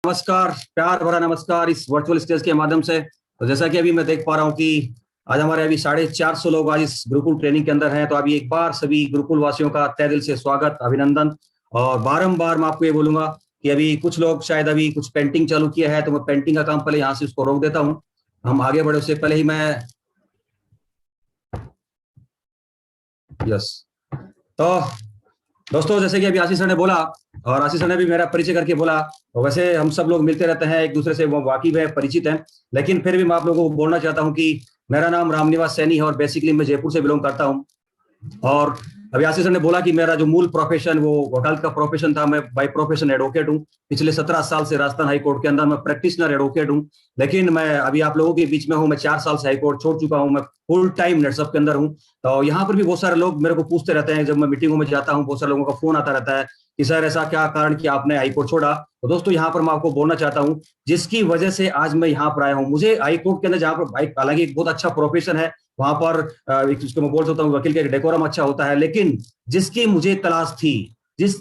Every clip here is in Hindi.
नमस्कार, प्यार भरा नमस्कार इस वर्चुअल स्टेज के माध्यम से। तो जैसा कि अभी मैं देख पा रहा हूँ कि आज हमारे अभी 450 लोग आज इस गुरुकुल ट्रेनिंग के अंदर हैं। तो अभी एक बार सभी गुरुकुल वासियों का तहे दिल से स्वागत, अभिनंदन। और बारंबार मैं आपको ये बोलूंगा कि अभी कुछ लोग शायद अभी कुछ पेंटिंग चालू किया है, तो मैं पेंटिंग का काम पहले यहाँ से उसको रोक देता हूँ। हम आगे बढ़े उससे पहले ही मैं यस तो दोस्तों, जैसे कि अभी आशीष सर ने बोला और आशीष सर ने भी मेरा परिचय करके बोला, तो वैसे हम सब लोग मिलते रहते हैं, एक दूसरे से वो वाकिफ है, परिचित हैं। लेकिन फिर भी मैं आप लोगों को बोलना चाहता हूं कि मेरा नाम रामनिवास सैनी है और बेसिकली मैं जयपुर से बिलोंग करता हूं। और अभी आशीष सर ने बोला कि मेरा जो मूल प्रोफेशन वो वकालत का प्रोफेशन था। मैं बाय प्रोफेशन एडवोकेट हूं। पिछले 17 साल से राजस्थान हाई कोर्ट के अंदर मैं प्रैक्टिशनर एडवोकेट हूं। लेकिन मैं अभी आप लोगों के बीच में हूं। मैं 4 साल से हाई कोर्ट छोड़ चुका हूं। मैं फुल टाइम नेटसप के अंदर हूं। तो यहाँ पर भी बहुत सारे लोग मेरे को पूछते रहते हैं, जब मैं मीटिंगों में जाता हूँ बहुत सारे लोगों का फोन आता रहता है कि सर ऐसा क्या कारण कि आपने हाई कोर्ट छोड़ा। तो दोस्तों, यहाँ पर मैं आपको बोलना चाहता हूँ जिसकी वजह से आज मैं यहाँ पर आया हूँ। मुझे हाई कोर्ट के अंदर जहाँ पर हालांकि एक बहुत अच्छा प्रोफेशन है, वहां पर उसको मैं बोल सकता हूँ वकील का डेकोरम अच्छा होता है, लेकिन जिसकी मुझे तलाश थी, जिस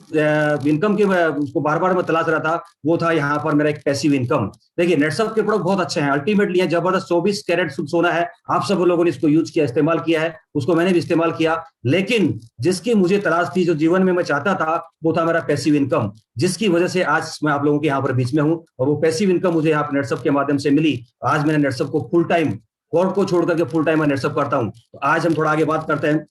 इनकम की मैं उसको बार बार मैं तलाश रहा था, वो था यहाँ पर मेरा एक पैसिव इनकम। देखिए, नेटसप के प्रोडक्ट बहुत अच्छे हैं, अल्टीमेटली है जबरदस्त। 24 कैरेट शुद्ध सोना है। आप सब लोगों ने इसको यूज किया, इस्तेमाल किया है, उसको मैंने भी इस्तेमाल किया। लेकिन जिसकी मुझे तलाश थी, जो जीवन में मैं चाहता था, वो था मेरा पैसिव इनकम, जिसकी वजह से आज मैं आप लोगों के यहाँ पर बीच में हूँ। और वो पैसिव इनकम मुझे यहाँ पर नेटसप के माध्यम से मिली। आज मैंने नेटसप को फुल टाइम, कोर्ट को छोड़ करके फुल टाइम मैं नेटसप करता हूँ। तो आज हम थोड़ा आगे बात करते हैं।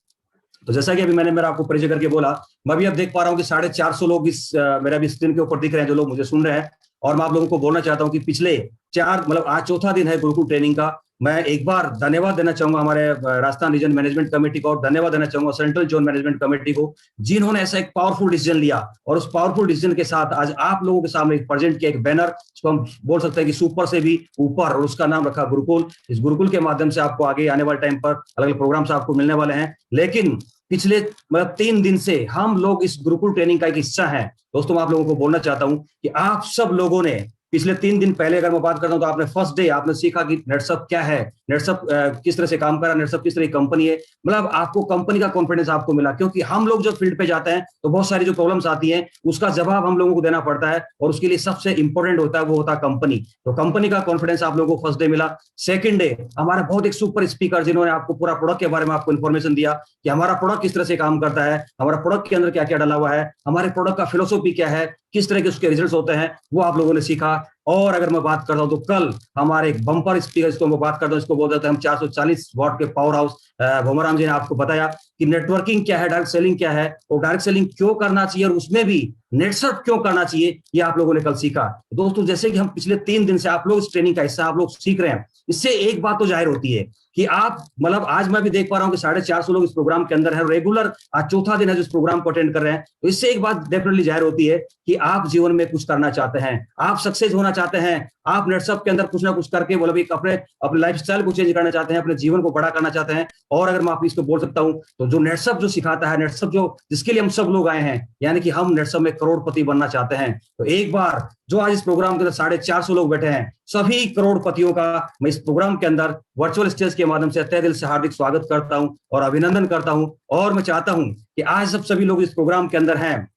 तो जैसा कि अभी मैंने मेरा आपको परिचय करके बोला, मैं भी अब देख पा रहा हूँ कि 450 लोग इस मेरा भी स्क्रीन के ऊपर दिख रहे हैं, जो लोग मुझे सुन रहे हैं। और मैं आप लोगों को बोलना चाहता हूँ कि पिछले 4 मतलब आज चौथा दिन है गुरुकुल ट्रेनिंग का। मैं एक बार धन्यवाद देना चाहूंगा हमारे राजस्थान रीजन मैनेजमेंट कमेटी को, और धन्यवाद देना चाहूंगा सेंट्रल जोन मैनेजमेंट कमेटी को, जिन्होंने ऐसा एक पावरफुल डिसीजन लिया। और उस पावरफुल डिसीजन के साथ आज आप लोगों के सामने प्रेजेंट किया एक बैनर, जिसको हम बोल सकते हैं कि सुपर से भी ऊपर, और उसका नाम रखा गुरुकुल। इस गुरुकुल के माध्यम से आपको आगे आने वाले टाइम पर अलग अलग प्रोग्राम्स आपको मिलने वाले हैं। लेकिन पिछले मतलब 3 दिन से हम लोग इस गुरुकुल ट्रेनिंग का एक हिस्सा हैं। दोस्तों, मैं आप लोगों को बोलना चाहता हूं कि आप सब लोगों ने पिछले 3 दिन पहले अगर मैं बात करता हूं, तो आपने फर्स्ट डे आपने सीखा कि नेटसप क्या है, नेटसप किस तरह से काम कर रहा है, नेटसप किस तरह की कंपनी है। मतलब आपको कंपनी का कॉन्फिडेंस आपको मिला, क्योंकि हम लोग जब फील्ड पे जाते हैं तो बहुत सारी जो प्रॉब्लम्स आती हैं उसका जवाब हम लोगों को देना पड़ता है, और उसके लिए सबसे इंपॉर्टेंट होता है वो होता है कंपनी। तो कंपनी का कॉन्फिडेंस आप लोगों को फर्स्ट डे मिला। सेकंड डे हमारा बहुत एक सुपर स्पीकर, जिन्होंने आपको पूरा प्रोडक्ट के बारे में आपको इन्फॉर्मेशन दिया कि हमारा प्रोडक्ट किस तरह से काम करता है, हमारा प्रोडक्ट के अंदर क्या क्या डला हुआ है, हमारे प्रोडक्ट का फिलोसॉफी क्या है, किस तरह के उसके रिजल्ट्स होते हैं, वो आप लोगों ने सीखा। और अगर मैं बात करता हूं तो कल हमारे एक बम्पर स्पीकर, इसको मैं बात करता हूं, इसको बोल देते हैं हम 440 वॉट के पावर हाउस, भोमराम जी ने आपको बताया कि नेटवर्किंग क्या है, डायरेक्ट सेलिंग क्या है, और डायरेक्ट सेलिंग क्यों करना चाहिए, और उसमें भी नेटसप क्यों करना चाहिए, ये आप लोगों ने कल सीखा। दोस्तों, जैसे कि हम पिछले 3 दिन से आप लोग इस ट्रेनिंग का हिस्सा आप लोग सीख रहे हैं, इससे एक बात तो जाहिर होती है कि आप मतलब आज मैं भी देख पा रहा हूं कि 450 लोग इस प्रोग्राम के अंदर है, रेगुलर आज चौथा दिन है जो इस प्रोग्राम को अटेंड कर रहे हैं। तो इससे एक बात डेफिनेटली जाहिर होती है कि आप जीवन में कुछ करना चाहते हैं, आप सक्सेस होना चाहते हैं, आप नेटसप के अंदर कुछ ना कुछ करके मतलब एक अपने अपने लाइफस्टाइल को चेंज करना चाहते हैं, अपने जीवन को बड़ा करना चाहते हैं। और अगर मैं आप इसको बोल सकता हूं, तो जो नेटसप जो सिखाता है, नेटसप जो जिसके लिए हम सब लोग आए हैं, यानी कि हम नेटसप में करोड़पति बनना चाहते हैं। तो एक बार जो आज इस प्रोग्राम के अंदर 450 लोग बैठे हैं, सभी करोड़पतियों का मैं इस प्रोग्राम के अंदर वर्चुअल स्टेज के माध्यम से तहे दिल से हार्दिक स्वागत करता हूं और अभिनंदन करता हूं। और मैं चाहता हूं कि आज सब सभी लोग इस प्रोग्राम के अंदर हैं,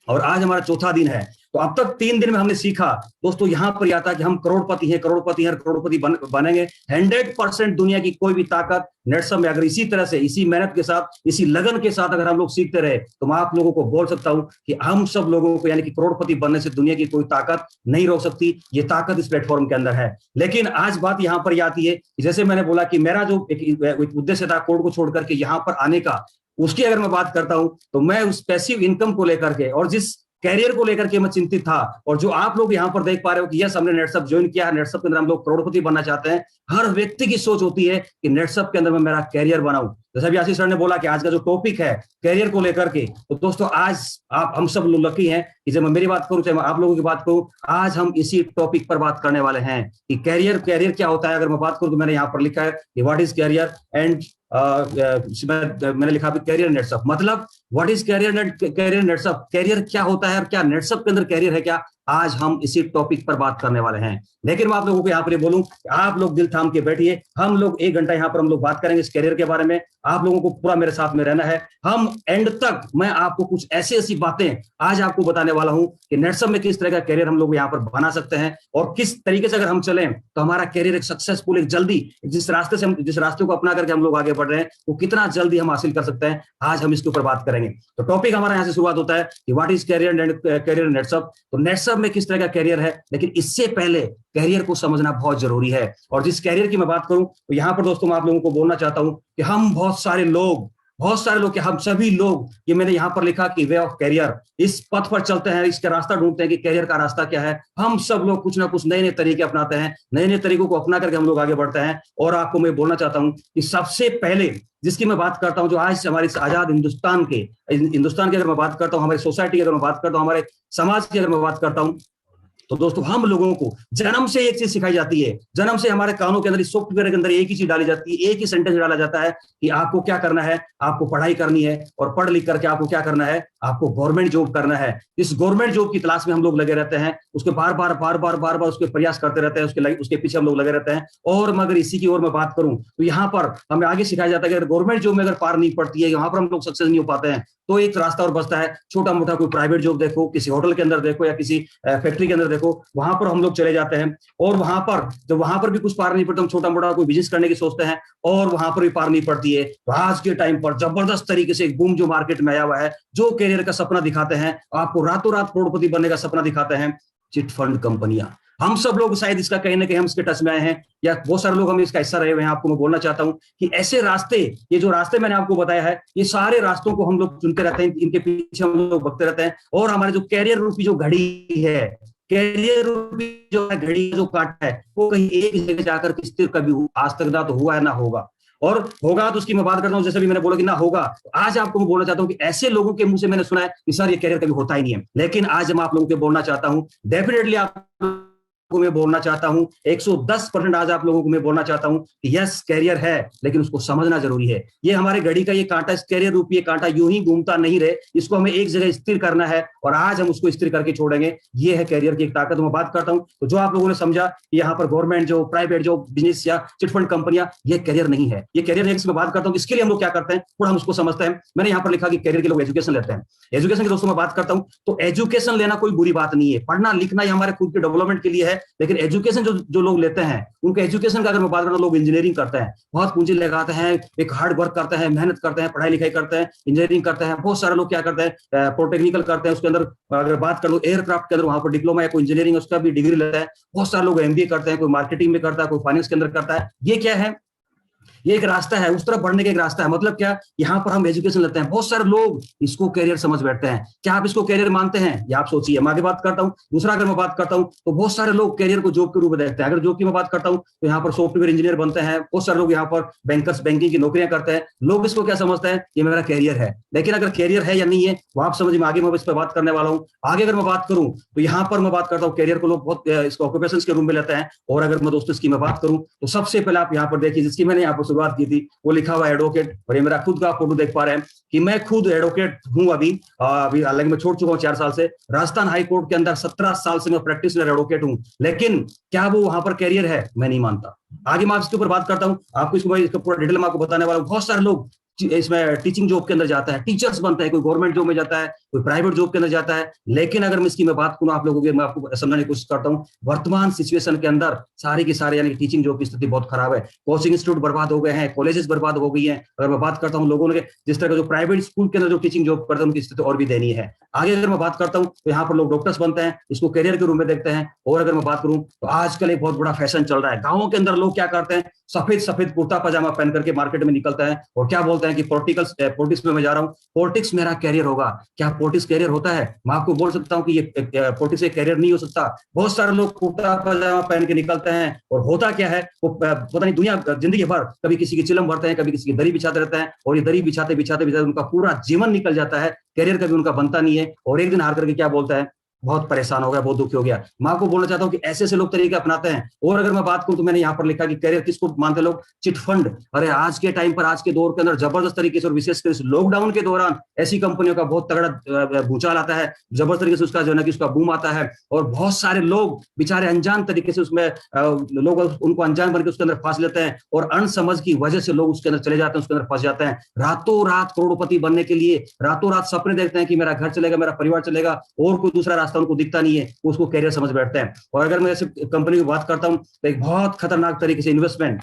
और आज हमारा चौथा दिन है। तो अब तक 3 दिन में हमने सीखा दोस्तों, यहां पर आता कि हम करोड़पति हैं, करोड़पति हैं, करोड़पति बनेंगे। 100% दुनिया की कोई भी ताकत नेटसप में अगर इसी तरह से, इसी मेहनत के साथ, इसी लगन के साथ अगर हम लोग सीखते रहे, तो मैं आप लोगों को बोल सकता हूं कि हम सब लोगों को यानी कि करोड़पति बनने से दुनिया की कोई ताकत नहीं रोक सकती। ये ताकत इस प्लेटफॉर्म के अंदर है। लेकिन आज बात यहां पर आती है, जैसे मैंने बोला कि मेरा जो एक उद्देश्य था कोर्ट को छोड़ करके यहां पर आने का, उसकी अगर मैं बात करता हूं, तो मैं उस पैसिव इनकम को लेकर के और जिस कैरियर को लेकर के मैं चिंतित था, और जो आप लोग यहां पर देख पा रहे हो कि यस हमने नेटसप ज्वाइन किया है, नेटसप के अंदर हम लोग करोड़पति बनना चाहते हैं। हर व्यक्ति की सोच होती है कि नेटसप के अंदर मैं मेरा कैरियर बनाऊं। जैसा भी आशीष सर ने बोला कि आज का जो टॉपिक है कैरियर को लेकर के, तो दोस्तों आज आप हम सब लोग लकी हैं कि जब मैं मेरी बात करूं, चाहे मैं आप लोगों की बात करूं, आज हम इसी टॉपिक पर बात करने वाले हैं कि कैरियर क्या होता है। अगर मैं बात करूं तो मैंने यहाँ पर लिखा है कि व्हाट इज कैरियर, एंड मैंने लिखा कैरियर नेटसप, मतलब व्हाट इज कैरियर नेटसअप, कैरियर क्या होता है और क्या नेटसअप के अंदर कैरियर है क्या, आज हम इसी टॉपिक पर बात करने वाले हैं। लेकिन मैं आप लोगों को यहाँ पर बोलूं, आप लोग दिल थाम के बैठिए, हम लोग 1 घंटा यहाँ पर हम लोग बात करेंगे इस कैरियर के बारे में। आप लोगों को पूरा मेरे साथ में रहना है, हम एंड तक मैं आपको कुछ ऐसी ऐसी बातें आज आपको बताने वाला हूं कि नेटसअप में किस तरह का कैरियर हम लोग यहाँ पर बना सकते हैं और किस तरीके से अगर हम चलें तो हमारा कैरियर एक सक्सेसफुल, एक जल्दी जिस रास्ते को अपना करके हम लोग आगे बढ़ रहे हैं वो कितना जल्दी हम हासिल कर सकते हैं, आज हम इसके ऊपर बात करेंगे। तो टॉपिक हमारा यहाँ से शुरुआत होता है कि व्हाट इज कैरियर नेटसअप। तो नेटसअप में किस तरह का कैरियर है, लेकिन इससे पहले कैरियर को समझना बहुत जरूरी है। और जिस कैरियर की मैं बात करूं तो यहां पर दोस्तों मैं आप लोगों को बोलना चाहता हूं कि हम बहुत सारे लोग कि हम सभी लोग, ये मैंने यहां पर लिखा कि वे ऑफ कैरियर, इस पथ पर चलते हैं, इसका रास्ता ढूंढते हैं कि कैरियर का रास्ता क्या है। हम सब लोग कुछ ना कुछ नए नए तरीके अपनाते हैं, नए नए तरीकों को अपना करके हम लोग आगे बढ़ते हैं। और आपको मैं बोलना चाहता हूं कि सबसे पहले जिसकी मैं बात करता हूं, जो आज हमारे आजाद हिंदुस्तान की अगर मैं बात करता हूं, हमारी सोसाइटी की अगर मैं बात करता हूं, हमारे समाज की अगर मैं बात करता हूं, तो दोस्तों हम लोगों को जन्म से एक चीज सिखाई जाती है, जन्म से हमारे कानों के अंदर, इस सॉफ्टवेयर के अंदर एक ही चीज डाली जाती है, एक ही सेंटेंस डाला जाता है कि आपको क्या करना है, आपको पढ़ाई करनी है और पढ़ लिख करके आपको क्या करना है, आपको गवर्नमेंट जॉब करना है। इस गवर्नमेंट जॉब की तलाश में हम लोग लगे रहते हैं, उसके बार बार उसके प्रयास करते रहते हैं, उसके पीछे हम लोग लगे रहते हैं। और मगर इसी की ओर मैं बात करूं तो यहाँ पर हमें आगे सिखाया जाता है कि अगर गवर्नमेंट जॉब में अगर पार नहीं पड़ती है, यहाँ पर हम लोग सक्सेस नहीं हो पाते हैं, तो एक रास्ता और बचता है, छोटा मोटा कोई प्राइवेट जॉब देखो, किसी होटल के अंदर देखो या किसी फैक्ट्री के अंदर देखो, वहां पर हम लोग चले जाते हैं। और वहां पर जब वहां पर भी कुछ पार नहीं पड़ता, हम छोटा मोटा कोई बिजनेस करने की सोचते हैं और वहां पर भी पार नहीं पड़ती है, तो आज के टाइम पर जबरदस्त तरीके से एक बूम जो मार्केट में आया हुआ है, जो कैरियर का सपना दिखाते हैं, आपको रातों रात करोड़पति बनने का सपना दिखाते हैं, चिट फंड कंपनियां। हम सब लोग शायद इसका कहीं ना कहीं हम इसके टच में आए हैं या बहुत सारे लोग हम इसका हिस्सा रहे हुए हैं। आपको मैं बोलना चाहता हूं कि ऐसे रास्ते, ये जो रास्ते मैंने आपको बताया है, ये सारे रास्तों को हम लोग चुनते रहते हैं, इनके पीछे हम लोग भगते रहते हैं। और हमारे जो कैरियर रूपी जो घड़ी है, कैरियर रूपी जो है घड़ी जो काटा है, वो कहीं एक जगह जाकर स्थिर कभी आज तक ना तो हुआ है ना होगा, और होगा तो उसकी मैं बात करता हूं। जैसे भी मैंने बोला कि ना होगा, तो आज आपको मैं बोलना चाहता हूं कि ऐसे लोगों के मुंह से मैंने सुना है कि सर ये कैरियर कभी होता ही नहीं है, लेकिन आज मैं आप लोगों को बोलना चाहता हूं, डेफिनेटली आप को मैं बोलना चाहता हूं 110% आज आप लोगों को मैं बोलना चाहता हूं कि यस कैरियर है, लेकिन उसको समझना जरूरी है। ये हमारे घड़ी का ये कांटा, इस कैरियर रूपी ये कांटा यूं ही घूमता नहीं रहे, इसको हमें एक जगह स्थिर करना है और आज हम उसको स्थिर करके छोड़ेंगे। ये है कैरियर की एक ताकत। मैं बात करता हूं तो जो आप लोगों ने समझा कि यहाँ पर गवर्नमेंट जो, प्राइवेट जो, बिजनेस या चिटफंड कंपनियां, ये कैरियर नहीं है, ये कैरियर है। इसमें बात करता हूं इसके लिए हम लोग क्या करते हैं, थोड़ा हम उसको समझते हैं। मैंने यहाँ पर लिखा कि कैरियर के लोग एजुकेशन लेते हैं। एजुकेशन के दोस्तों मैं बात करता हूं तो एजुकेशन लेना कोई बुरी बात नहीं है, पढ़ना लिखना ये हमारे खुद के डेवलपमेंट के लिए है, लेकिन एजुकेशन जो लोग लेते हैं उनके एजुकेशन का अगर मैं बात करूं, लोग इंजीनियरिंग करते हैं, बहुत पूंजी लगाते हैं, एक हार्ड वर्क करते हैं, मेहनत करते हैं, पढ़ाई लिखाई करते हैं, इंजीनियरिंग करते हैं। बहुत सारे लोग क्या करते हैं, पॉलिटेक्निकल करते हैं, उसके अंदर अगर बात कर लो एयरक्राफ्ट के अंदर वहां पर डिप्लोमा या कोई इंजीनियरिंग उसका भी डिग्री लेता है। बहुत सारे लोग एमबीए करते हैं, कोई मार्केटिंग में करता है, कोई फाइनेंस के अंदर करता है। ये क्या है, ये एक रास्ता है, उस तरफ बढ़ने का एक रास्ता है। मतलब क्या, यहाँ पर हम एजुकेशन लेते हैं, बहुत सारे लोग इसको कैरियर समझ बैठते हैं। क्या आप इसको कैरियर मानते हैं, या आप सोचिए। मैं आगे बात करता हूँ। दूसरा अगर मैं बात करता हूँ तो बहुत सारे लोग कैरियर को जॉब के रूप में देखते हैं। अगर जॉब की मैं बात करता हूँ तो यहाँ पर सॉफ्टवेयर इंजीनियर बनते हैं, बहुत सारे लोग यहाँ पर बैंकर्स, बैंकिंग की नौकरियां करते हैं। लोग इसको क्या समझते हैं, ये मेरा कैरियर है। लेकिन अगर कैरियर है या नहीं है वो आप समझिए, आगे मैं इस पर बात करने वाला हूँ। आगे अगर मैं बात करूँ तो यहाँ पर मैं बात करता हूँ कैरियर को लोग बहुत इसको ऑक्यूपेशन के रूप में लेते हैं। और अगर मैं दोस्तों इसकी मैं बात करूँ तो सबसे पहले आप यहाँ पर देखिए, जिसकी मैंने यहाँ पर शुरुआत की थी, वो लिखा हुआ एडवोकेट। और ये मेरा खुद का फोटो देख पा रहे हैं कि मैं खुद एडवोकेट हूं। अभी हालांकि मैं छोड़ चुका हूं 4 साल से। राजस्थान हाई कोर्ट के अंदर 17 साल से मैं प्रैक्टिस एडवोकेट हूं, लेकिन क्या वो वहां पर कैरियर है, मैं नहीं मानता। आगे मैं इसके ऊपर बात करता हूं, आपको इसको पूरा डिटेल में आपको बताने वाला हूं। बहुत सारे लोग इसमें टीचिंग जॉब के अंदर जाता है, टीचर्स बनता है, कोई गवर्नमेंट जॉब में जाता है, कोई प्राइवेट जॉब के अंदर जाता है। लेकिन अगर मैं इसकी मैं बात करूं आप लोगों की, मैं आपको समझाने की कोशिश करता हूं, वर्तमान सिचुएशन के अंदर सारी की सारी यानी टीचिंग जॉब की स्थिति बहुत खराब है। कोचिंग इंस्टीट्यूट बर्बाद हो गए हैं, कॉलेजेस बर्बाद हो गई हैं। अगर मैं बात करता हूं लोगों ने जिस तरह का जो प्राइवेट स्कूल के अंदर जो टीचिंग जॉब करते हैं उनकी स्थिति और भी दयनीय है। आगे अगर मैं बात करता हूं तो यहाँ पर लोग डॉक्टर्स बनते हैं, इसको करियर के रूप में देखते हैं। और अगर मैं बात करूं तो आजकल एक बहुत बड़ा फैशन चल रहा है, गांवों के अंदर लोग क्या करते हैं, सफेद सफेद कुर्ता पजामा पहन करके मार्केट में निकलता है और क्या बोलते हैं कि पॉलिटिक्स में मैं जा रहा हूं, पॉलिटिक्स मेरा कैरियर होगा। क्या पॉलिटिक्स कैरियर होता है? मैं आपको बोल सकता हूं कि ये पॉलिटिक्स एक कैरियर नहीं हो सकता। बहुत सारे लोग कुर्ता पजामा पहन के निकलते हैं और होता क्या है, वो पता नहीं दुनिया जिंदगी भर कभी किसी की चिलम भरते हैं, कभी किसी की दरी बिछाते रहते हैं, और ये दरी बिछाते बिछाते बिछाते उनका पूरा जीवन निकल जाता है, कैरियर कभी उनका बनता नहीं है। और एक दिन हार करके क्या बोलता है बहुत परेशान हो गया, बहुत दुखी हो गया। मैं आपको बोलना चाहता हूँ कि ऐसे ऐसे लोग तरीके अपनाते हैं। और अगर मैं बात करूं तो मैंने यहाँ पर लिखा कि करियर किसको मानते लोग, चिट फंड। अरे आज के टाइम पर, आज के दौर के अंदर जबरदस्त तरीके से, और विशेषकर इस लॉकडाउन के दौरान ऐसी कंपनियों का बहुत तगड़ा भूचाल आता है, जबरदस्त तरीके से उसका जो है ना कि उसका बूम आता है, और बहुत सारे लोग बेचारे अनजान तरीके से उसमें लोग उनको अनजान बन के उसके अंदर फंस लेते हैं, और अनसमझ की वजह से लोग उसके अंदर चले जाते हैं, उसके अंदर फंस जाते हैं। रातों रात करोड़पति बनने के लिए रातों रात सपने देखते हैं कि मेरा घर चलेगा, मेरा परिवार चलेगा, और कोई दूसरा रास्ता उनको दिखता नहीं है, उसको कैरियर समझ बैठते हैं। और अगर मैं ऐसे कंपनी की बात करता हूं तो एक बहुत खतरनाक तरीके से इन्वेस्टमेंट,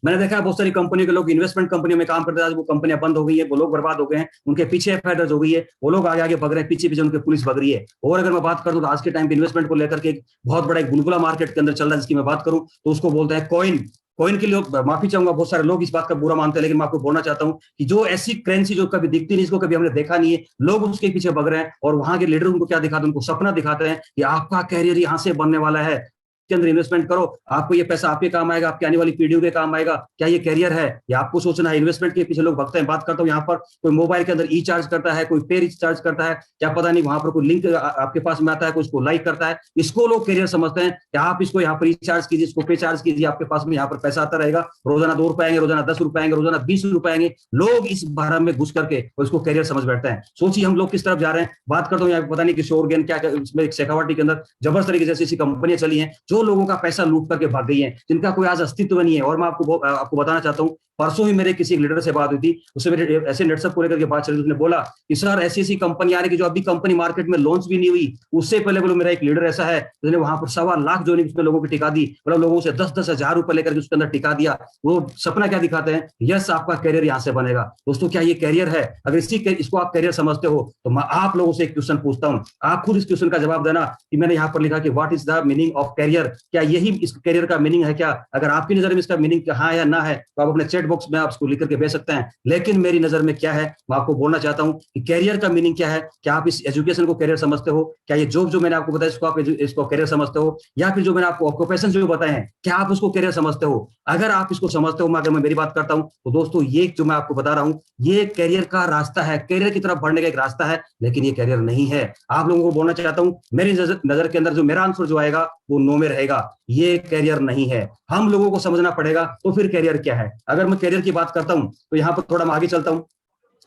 मैंने देखा है बहुत सारी कंपनी के लोग इन्वेस्टमेंट कंपनियों में काम करते हैं, आज वो कंपनियां बंद हो गई है, वो लोग बर्बाद हो गए हैं, उनके पीछे एफआईआर दर्ज हो गई है, वो लोग आगे आगे भग रहे हैं, पीछे पीछे उनके पुलिस भग रही है। और अगर मैं बात करूं तो आज के टाइम पे इन्वेस्टमेंट को लेकर के एक बहुत बड़ा एक बुलबुला मार्केट के अंदर चल रहा है, जिसकी मैं बात करूं तो उसको बोलते हैं कॉइन। कॉइन के लिए माफी चाहूंगा, बहुत सारे लोग इस बात का बुरा मानते हैं, लेकिन मैं आपको बोलना चाहता हूं कि जो ऐसी करेंसी जो कभी दिखती नहीं, इसको कभी हमने देखा नहीं है, लोग उसके पीछे भग रहे हैं, और वहां के लीडर उनको क्या दिखाते हैं, उनको सपना दिखाते हैं कि आपका कैरियर यहां से बनने वाला है, के अंदर इन्वेस्टमेंट करो, आपको ये पैसा आपके काम आएगा, आपकी आने वाली पीढ़ियों के काम आएगा। क्या ये कैरियर है? या आपको सोचना है? इन्वेस्टमेंट के पीछे लोग भगते हैं। बात करता हूँ यहाँ पर, कोई मोबाइल के अंदर ई चार्ज करता है, कोई पे रिचार्ज करता है, क्या पता नहीं वहां पर कोई लिंक आपके पास में आता है, कोई उसको लाइक करता है, इसको लोग कैरियर समझते हैं कि आप इसको यहाँ पर रिचार्ज कीजिए, इसको पे चार्ज कीजिए, आपके पास में यहाँ पर पैसा आता रहेगा, रोजाना 2 रुपए आएंगे, रोजाना 10 रुपए आएंगे, रोजाना 20 रुपए आएंगे। लोग इस भरम में घुस करके उसको कैरियर समझ बैठते हैं। सोचिए हम लोग किस तरफ जा रहे हैं। बात करता हूँ यहाँ पता नहीं किशोर गेन क्या इसमें शेखावाटी के अंदर जबरदस्त तरीके से ऐसी कंपनियां चली हैं जो लोगों का पैसा लूट करके भाग गई हैं, जिनका कोई आज अस्तित्व नहीं है। और मैं आपको बताना चाहता हूं, परसों ही मेरे किसी लीडर से बात हुई थी, उससे मेरे ऐसे नेटवर्क को लेकर के बात चली, उसने बोला कि सर ऐसी ऐसी कंपनी आ रही है जो अभी कंपनी मार्केट में लॉन्च भी नहीं हुई, उससे पहले बोलो मेरा एक लीडर ऐसा है जिसने वहां पर 1.25 लाख जो उसमें लोगों की टिका दी, मतलब लोगों से 10-10 हजार रुपए लेकर उसके अंदर टिका दिया। वो सपना क्या दिखाते हैं, यस आपका कैरियर यहां से बनेगा। दोस्तों क्या ये कैरियर है? अगर इसको आप कैरियर समझते हो तो मैं आप लोगों से एक क्वेश्चन पूछता हूं, आप खुद इस क्वेश्चन का जवाब देना कि मैंने यहाँ पर लिखा कि what is the meaning of career, क्या यही इस कैरियर का मीनिंग है क्या? अगर आपकी नजर में इसका मीनिंग हाँ या ना है तो आप अपने चैट बॉक्स में आप इसको लिख करके भेज सकते हैं। लेकिन मेरी नजर में क्या है, मैं आपको बोलना चाहता हूं कि कैरियर का मीनिंग क्या है। क्या आप इस एजुकेशन को कैरियर समझते हो? क्या ये जॉब जो मैंने आपको बताया इसको आप इसको कैरियर समझते हो? या फिर जो मैंने आपको ऑक्यूपेशन जो बताए हैं, क्या आप उसको कैरियर समझते हो? अगर आप इसको समझते हो, अगर मैं मेरी बात करता हूं तो दोस्तों ये जो मैं आपको बता रहा हूं ये कैरियर का रास्ता है, कैरियर की तरफ बढ़ने का एक रास्ता है, लेकिन ये कैरियर नहीं है। आप लोगों को बोलना चाहता हूं, मेरी नजर के अंदर जो मेरा आंसर जो आएगा वो नो में रहेगा, ये कैरियर नहीं है। हम लोगों को समझना पड़ेगा तो फिर कैरियर क्या है। अगर मैं कैरियर की बात करता हूं तो यहाँ पर थोड़ा मैं आगे चलता हूं,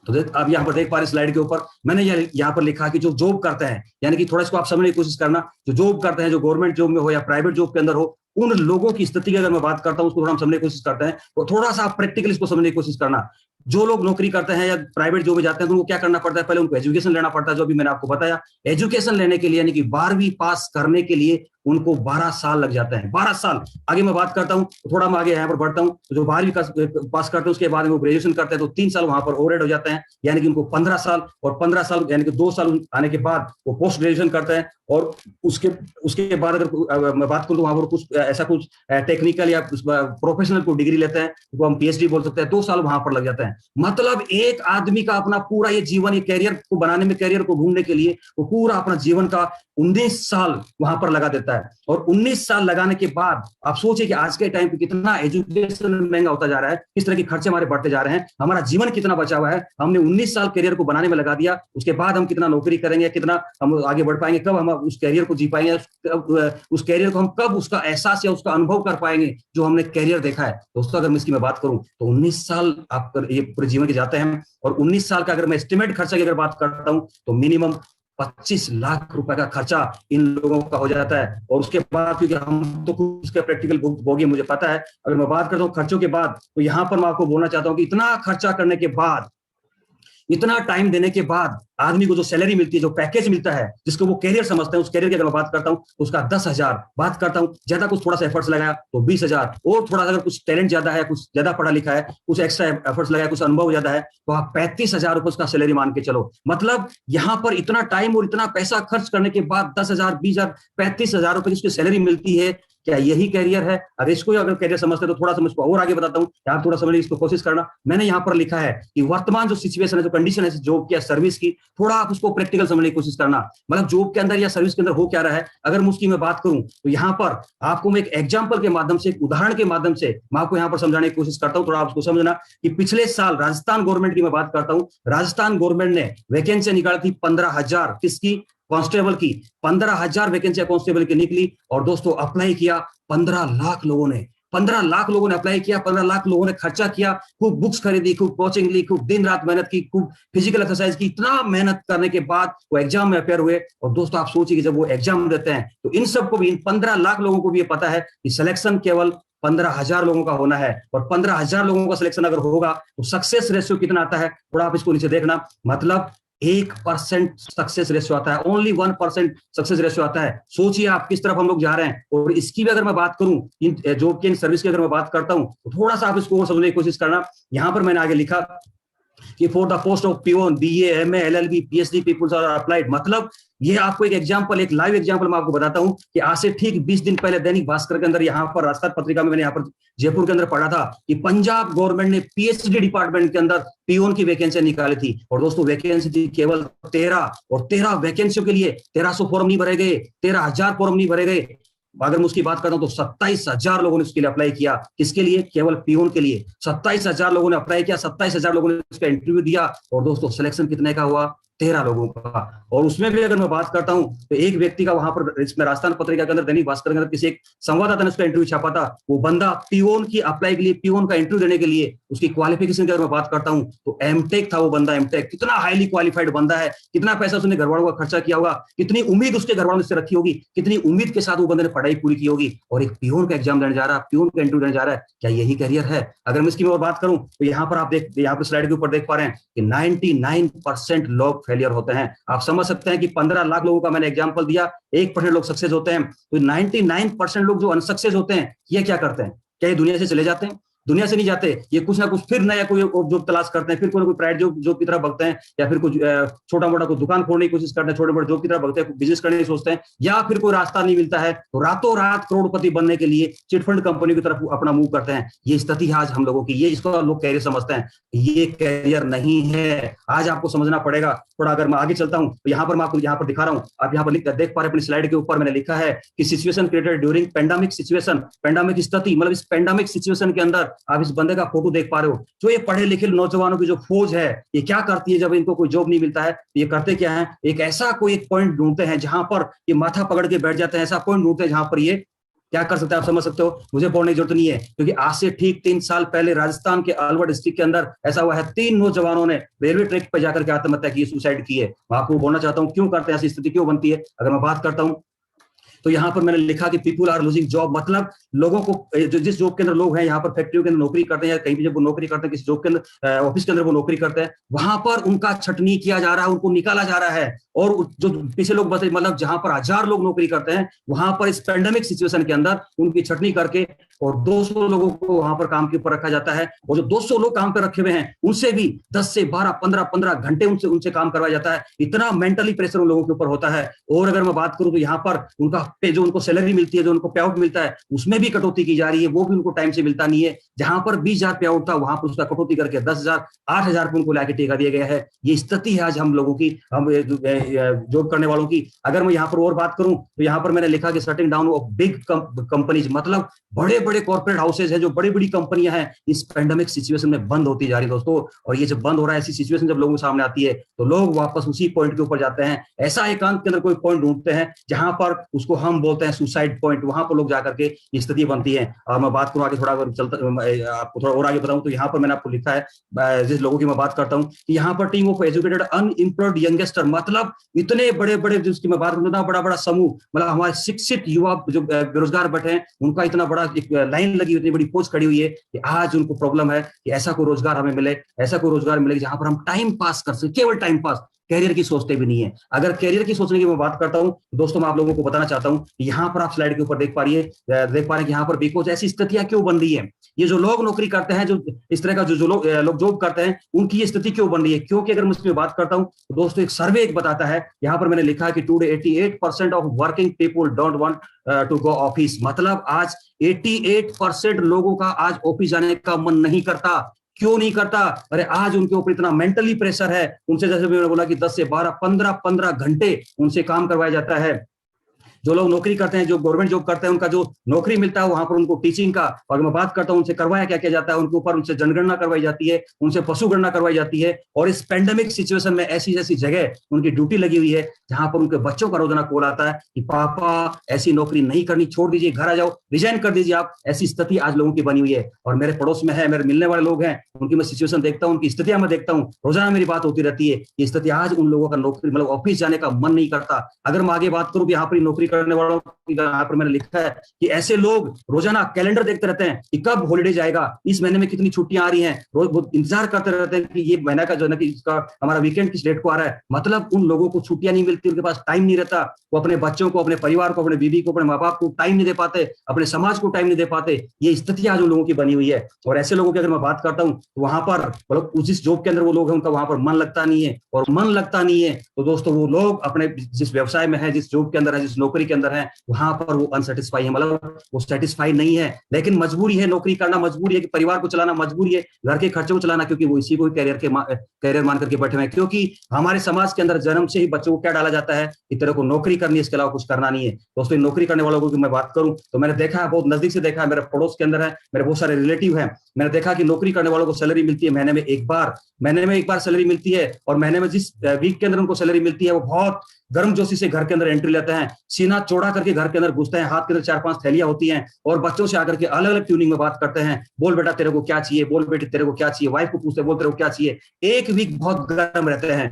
तो आप यहाँ पर देख पा रहे स्लाइड के ऊपर मैंने यहाँ पर लिखा कि जो जॉब करते हैं, यानी कि थोड़ा इसको आप समझने की कोशिश करना, जो जॉब करते हैं, जो गवर्नमेंट जॉब में हो या प्राइवेट जॉब के अंदर हो, उन लोगों की स्थिति की अगर मैं बात करता हूं उसको थोड़ा हम समझने की कोशिश करते हैं, तो थोड़ा सा आप प्रैक्टिकल इसको समझने की कोशिश करना। जो लोग नौकरी करते हैं या प्राइवेट जॉब में जाते हैं तो उनको क्या करना पड़ता है, पहले उनको एजुकेशन लेना पड़ता है, जो अभी मैंने आपको बताया। एजुकेशन लेने के लिए यानी कि 12वीं पास करने के लिए उनको 12 साल लग जाते हैं, 12 साल। आगे मैं बात करता हूं तो थोड़ा मैं आगे यहाँ पर बढ़ता हूं, जो 12वीं पास करते हैं उसके बाद वो ग्रेजुएशन करते हैं तो 3 साल वहां पर ओवरहेड हो जाते हैं, यानी कि उनको 15 साल, और 15 साल यानी कि 2 साल आने के बाद वो पोस्ट ग्रेजुएशन करते हैं। और उसके बाद अगर मैं बात करूं तो वहां पर कुछ ऐसा कुछ टेक्निकल या प्रोफेशनल को डिग्री लेते हैं, तो हम पीएचडी बोल सकते हैं, 2 साल वहां पर लग जाते हैं। मतलब एक आदमी का अपना पूरा ये जीवन, ये कैरियर को बनाने में, कैरियर को ढूंढने के लिए वो पूरा अपना जीवन का 19 साल वहां पर लगा देता है। और 19 साल लगाने के बाद आप सोचिए कि आज के टाइम पे कितना एजुकेशन महंगा होता जा रहा है, किस तरह के खर्चे हमारे बढ़ते जा रहे हैं, हमारा जीवन कितना बचा हुआ है। हमने 19 साल कैरियर को बनाने में लगा दिया, उसके बाद हम कितना नौकरी करेंगे, कितना हम आगे बढ़ पाएंगे, कब हम उस कैरियर को जी पाएंगे, उस कैरियर को हम कब उसका एहसास या उसका अनुभव कर पाएंगे जो हमने कैरियर देखा है। दोस्तों अगर मैं इसकी मैं बात करूं तो 19 साल आप ये पूरे जीवन के जाते हैं, और 19 साल का अगर मैं एस्टिमेट खर्चा की अगर बात करता हूं तो मिनिमम 25 लाख रुपए का खर्चा इन लोगों का हो जाता है। और उसके बाद, क्योंकि हम तो कुछ उसके प्रैक्टिकल भोगी, मुझे पता है, अगर मैं बात करता हूँ खर्चों के बाद, तो यहां पर मैं आपको बोलना चाहता हूं कि इतना खर्चा करने के बाद, इतना टाइम देने के बाद आदमी को जो सैलरी मिलती है, जो पैकेज मिलता है, जिसको वो कैरियर समझते हैं, उस कैरियर की अगर मैं बात करता हूं तो उसका 10,000, बात करता हूं ज्यादा कुछ थोड़ा सा एफर्ट्स लगाया तो 20,000, और थोड़ा अगर कुछ टैलेंट ज्यादा है, कुछ ज्यादा पढ़ा लिखा है, कुछ एक्स्ट्रा एफर्ट्स लगाया, कुछ अनुभव ज्यादा है, तो आप 35,000 रुपए उसका सैलरी मान के चलो। मतलब यहां पर इतना टाइम और इतना पैसा खर्च करने के बाद 10,000, 20,000, 35,000 रुपए की सैलरी मिलती है। क्या यही कैरियर है? अगर इसको अगर कैरियर समझते तो थोड़ा सा मैं इसको और आगे बताता हूं, आप थोड़ा समझने की कोशिश करना। मैंने यहां पर लिखा है कि वर्तमान जो सिचुएशन है, जो कंडीशन है जॉब की या सर्विस की, थोड़ा आप उसको प्रैक्टिकल समझने की कोशिश करना। मतलब जॉब के अंदर या सर्विस के अंदर हो क्या रहा है। अगर मैं उसकी मैं बात करूं तो यहां पर आपको मैं एक एग्जांपल के माध्यम से, एक उदाहरण के माध्यम से मैं आपको यहां पर समझाने की कोशिश करता हूं। थोड़ा आपको समझना कि पिछले साल राजस्थान गवर्नमेंट की मैं बात करता हूं, राजस्थान गवर्नमेंट ने वैकेंसी निकाली थी 15,000 किसकी, कांस्टेबल की 15,000 वैकेंसियां कांस्टेबल की निकली और दोस्तों अप्लाई किया 15 लाख लोगों ने। 15 लाख लोगों ने अप्लाई किया, 15 लाख लोगों ने खर्चा किया, खूब बुक्स खरीदी, खूब कोचिंग ली, खूब दिन रात मेहनत की, खूब फिजिकल एक्सरसाइज की। इतना मेहनत करने के बाद वो एग्जाम में अपेयर हुए। और दोस्तों आप सोचिए कि जब वो एग्जाम देते हैं तो इन सबको भी, इन 15 लाख लोगों को भी ये पता है कि सिलेक्शन केवल 15,000 लोगों का होना है। और 15,000 लोगों का सिलेक्शन अगर होगा तो सक्सेस रेशियो कितना आता है, थोड़ा आप इसको नीचे देखना। मतलब 1% सक्सेस रेशियो आता है, ओनली 1% सक्सेस रेशियो आता है। सोचिए आप किस तरफ हम लोग जा रहे हैं। और इसकी भी अगर मैं बात करूं, इन जॉब की, इन सर्विस की अगर मैं बात करता हूं, तो थोड़ा सा आप इसको और समझने की कोशिश करना। यहां पर मैंने आगे लिखा कि for the post of peon, BA, MA, LLB, PhD peoples are applied. मतलब ये आपको एक एग्जांपल, एक लाइव एग्जांपल मैं आपको बताता हूं कि आज से ठीक 20 दिन पहले दैनिक भास्कर के अंदर, यहां पर राजस्थान पत्रिका में मैंने यहां पर जयपुर के अंदर पढ़ा था कि पंजाब गवर्नमेंट ने पीएचडी डिपार्टमेंट के अंदर पीओन की वैकेंसी निकाली थी। और दोस्तों वैकेंसी थी केवल 13, और 13 वैकेंसियों के लिए 1300 फॉर्म नहीं भरे गए, 13,000 फॉर्म नहीं भरे गए। अगर मैं उसकी बात करता हूं तो 27,000 लोगों ने उसके लिए अप्लाई किया। किसके लिए? केवल पीओन के लिए 27,000 लोगों ने अप्लाई किया, 27,000 लोगों ने उसका इंटरव्यू दिया। और दोस्तों सिलेक्शन कितने का हुआ? 13 लोगों का। और उसमें भी अगर मैं बात करता हूं तो एक व्यक्ति का वहां पर, इसमें राजस्थान पत्रिका के अंदर, दैनिक भास्कर के अंदर किसी एक संवाददाता ने उसका इंटरव्यू छापा था। वो बंदा पीओन की अप्लाई के लिए, पीओन का इंटरव्यू देने के लिए, उसकी क्वालिफिकेशन की अगर मैं बात करता हूं तो एमटेक था वो बंदा। एमटेक कितना हाईली क्वालिफाइड बंदा है, कितना पैसा उसने घर वालों का खर्चा किया होगा, कितनी उम्मीद उसके घर वालों ने रखी होगी, कितनी उम्मीद के साथ वो बंदे ने पढ़ाई पूरी की होगी। और एक पीओन का एग्जाम देने जा रहा है, पीओन का इंटरव्यू देने जा रहा है। क्या यही करियर है? अगर मैं इसकी और बात करूं तो यहाँ पर आप देख, यहाँ पर स्लाइड के ऊपर देख पा रहे हैं कि 99% लोग फेलियर होते हैं। आप समझ सकते हैं कि 15 लाख लोगों का मैंने एग्जांपल दिया, 1% लोग सक्सेस होते हैं। तो 99% लोग जो अनसक्सेस होते हैं, ये क्या करते हैं? क्या ये दुनिया से चले जाते हैं? दुनिया से नहीं जाते, ये कुछ ना कुछ फिर नया कोई जॉब तलाश करते हैं, फिर कोई ना कोई प्राइवेट जॉब की तरफ भगते हैं, या फिर कुछ छोटा मोटा कोई दुकान खोलने की कोशिश करते हैं, छोटे मोटे जॉब की तरफ भगते हैं, बिजनेस करने की सोचते हैं, या फिर कोई रास्ता नहीं मिलता है तो रातों रात करोड़पति बनने के लिए चिटफंड कंपनी की तरफ अपना मूव करते हैं। ये स्थिति है आज हम लोगों की, ये इसको लोग कैरियर समझते हैं। ये कैरियर नहीं है, आज आपको समझना पड़ेगा। थोड़ा अगर मैं आगे चलता हूं तो यहाँ पर मैं आपको यहाँ पर दिखा रहा हूँ, आप यहाँ पर देख पा रहे हैं अपनी स्लाइड के ऊपर मैंने लिखा है कि situation created during pandemic situation. Pandemic स्थिति मतलब इस पेंडेमिक सिचुएशन के अंदर आप इस बंदे का फोटो देख पा रहे हो। जो ये पढ़े लिखे नौजवानों की जो फौज है, ये क्या करती है जब इनको कोई जॉब नहीं मिलता है? ये करते क्या है? एक ऐसा कोई एक पॉइंट ढूंढते हैं जहां पर ये माथा पकड़ के बैठ जाते हैं, ऐसा पॉइंट ढूंढते हैं जहां पर ये क्या कर सकते हैं। आप समझ सकते हो, मुझे बोलने की जरूरत नहीं है, क्योंकि आज से ठीक 3 साल पहले राजस्थान के अलवर डिस्ट्रिक्ट के अंदर ऐसा हुआ है। 3 नौजवानों ने रेलवे ट्रैक पर जाकर के आत्महत्या की, सुसाइड की है। मैं आपको बोलना चाहता हूं क्यों करते हैं, ऐसी स्थिति क्यों बनती है। अगर मैं बात करता हूं तो यहाँ पर मैंने लिखा कि पीपुल आर लूजिंग जॉब। मतलब लोगों को, जिस जॉब के अंदर लोग हैं, यहाँ पर फैक्ट्रियों के अंदर नौकरी करते हैं, या कहीं भी जब वो नौकरी करते हैं, किसी जॉब के अंदर, ऑफिस के अंदर वो नौकरी करते हैं, वहां पर उनका छटनी किया जा रहा है, उनको निकाला जा रहा है। और जो पीछे लोग बचे, मतलब जहां पर 1000 लोग नौकरी करते हैं, वहां पर इस पेंडेमिक सिचुएशन के अंदर उनकी छटनी करके और 200 लोगों को वहां पर काम के ऊपर रखा जाता है। और जो 200 लोग काम पर रखे हुए हैं, उनसे भी 10 से 12, 15 घंटे उनसे काम करवाया जाता है। इतना मेंटली प्रेशर उन लोगों के ऊपर होता है। और अगर मैं बात करूं तो यहाँ पर उनका पे, जो उनको सैलरी मिलती है, जो उनको पे आउट मिलता है, उसमें भी कटौती की जा रही है, वो भी उनको टाइम से मिलता नहीं है। जहां पर 20,000 पे आउट था, वहां पर उसका कटौती करके 10,000, 8,000 पे उनको लाके टेका दिया गया है। ये स्थिति है आज हम लोगों की, हम जॉब करने वालों की। अगर मैं यहाँ पर और बात करूं तो यहाँ पर मैंने लिखा कि shutting down of big companies, मतलब बड़े बड़े कॉर्पोरेट हाउसेज है, जो बड़ी बड़ी कंपनियां हैं, इस पेंडेमिक सिचुएशन में बंद होती जा रही है दोस्तों। और ये जब बंद हो रहा है, ऐसी सिचुएशन जब लोगों के सामने आती है, तो लोग वापस उसी पॉइंट के ऊपर जाते हैं। ऐसा एकांत के अंदर कोई पॉइंट ढूंढते हैं जहां पर उसको हम बोलते हैं सुसाइड पॉइंट, वहां पर लोग जाकर के स्थिति बनती है। और मैं बात करूं आगे, थोड़ा चलता आपको थोड़ा और आगे बताऊं तो यहाँ पर मैंने आपको लिखा है, जिस लोगों की मैं बात करता हूं कि यहाँ पर team of educated unemployed youngster, मतलब इतने बड़े बड़े, जिसकी मैं बात करूं, बड़ा बड़ा समूह, मतलब हमारे शिक्षित युवा जो बेरोजगार बैठे हैं, उनका इतना बड़ा एक लाइन लगी, इतनी बड़ी फौज खड़ी हुई है कि आज उनको प्रॉब्लम है कि ऐसा कोई रोजगार हमें मिले, ऐसा कोई रोजगार मिले जहां पर हम टाइम पास कर सके, केवल टाइम पास, कैरियर की सोचते भी नहीं है। अगर कैरियर की सोचने की मैं बात करता हूं दोस्तों, मैं आप लोगों को बताना चाहता हूं, यहाँ पर आप स्लाइड के ऊपर देख पा रहे हैं कि यहाँ पर बिकॉज ऐसी स्थितियां क्यों बन रही है। ये जो लोग नौकरी करते हैं, जो इस तरह का जो लोग जॉब करते हैं, उनकी ये स्थिति क्यों बन रही है? क्योंकि अगर मैं इसमें बात करता हूं तो दोस्तों एक सर्वे एक बताता है, यहाँ पर मैंने लिखा है कि today 88% of working people don't want to go office. मतलब आज 88% लोगों का आज ऑफिस जाने का मन नहीं करता। क्यों नहीं करता? अरे आज उनके ऊपर इतना मेंटली प्रेशर है, उनसे जैसे मैंने बोला कि 10 से 12, 15 घंटे उनसे काम करवाया जाता है। जो लोग नौकरी करते हैं, जो गवर्नमेंट जॉब करते हैं, उनका जो नौकरी मिलता है वहां पर उनको टीचिंग का, और मैं बात करता हूं उनसे करवाया क्या क्या जाता है, उनके ऊपर उनसे जनगणना करवाई जाती है, उनसे पशु गणना करवाई जाती है। और इस पेंडेमिक सिचुएशन में ऐसी ऐसी जगह उनकी ड्यूटी लगी हुई है जहां पर उनके बच्चों का रोजाना कॉल आता है कि पापा ऐसी नौकरी नहीं करनी, छोड़ दीजिए, घर आ जाओ, रिजाइन कर दीजिए आप। ऐसी स्थिति आज लोगों की बनी हुई है। और मेरे पड़ोस में है, मेरे मिलने वाले लोग हैं, उनकी मैं सिचुएशन देखता हूं, उनकी स्थितियां मैं देखता हूं, रोजाना मेरी बात होती रहती है। ये स्थिति आज उन लोगों का नौकरी मतलब ऑफिस जाने का मन नहीं करता। अगर मैं आगे बात करूं कि यहाँ पर नौकरी करने वालों की, यहाँ पर मैंने लिखा है कि ऐसे लोग रोजाना कैलेंडर देखते रहते हैं कि कब हॉलीडे जाएगा, इस महीने में कितनी छुट्टियां आ रही हैं, रोज बहुत इंतजार करते रहते हैं कि ये महीना का जो है ना कि इसका हमारा वीकेंड किस डेट को आ रहा है। मतलब उन लोगों को छुट्टियां नहीं मिलती, उनके पास टाइम नहीं रहता, वो अपने बच्चों को, अपने परिवार को, अपने बीवी को, अपने माँ बाप को टाइम नहीं दे पाते, अपने समाज को टाइम नहीं दे पाते। ये स्थिति आज उन लोगों की बनी हुई है। और ऐसे लोगों की अगर मैं बात करता हूँ तो वहां पर मतलब जिस जॉब के अंदर वो लोग हैं उनका वहां पर मन लगता नहीं है, और मन लगता नहीं है तो दोस्तों वो लोग अपने जिस व्यवसाय में है, जिस जॉब के अंदर है, जिस नौकरी के अंदर है, वहां पर वो अनसेटिस्फाई है, मतलब वो सेटिस्फाई नहीं है। लेकिन मजबूरी है, नौकरी करना मजबूरी है, कि परिवार को चलाना मजबूरी है, घर के खर्चों को चलाना, क्योंकि वो इसी को कैरियर मान करके बैठे हुए हैं। क्योंकि हमारे समाज के अंदर जन्म से ही बच्चों को क्या डाला जाता है कि तेरे को नौकरी करनी है, इसके अलावा कुछ करना नहीं है। दोस्तों नौकरी करने वालों को मैं बात करूं तो मैंने देखा है, बहुत नजदीक से देखा है, मेरे पड़ोस के अंदर है, मेरे बहुत सारे रिलेटिव हैं, मैंने देखा कि नौकरी करने वालों को सैलरी मिलती है महीने में एक बार सैलरी मिलती है। और महीने में जिस वीक के अंदर उनको सैलरी मिलती है वो बहुत गर्मजोशी से घर के अंदर एंट्री लेते हैं, सीना चौड़ा करके घर के अंदर घुसते हैं, हाथ के अंदर 4-5 थैलियां होती हैं, और बच्चों से आकर के अलग अलग ट्यूनिंग में बात करते हैं, बोल बेटा तेरे को क्या चाहिए, बोल बेटे तेरे को क्या चाहिए, वाइफ को पूछते बोल तेरे को क्या चाहिए। एक वीक बहुत गर्म रहते हैं,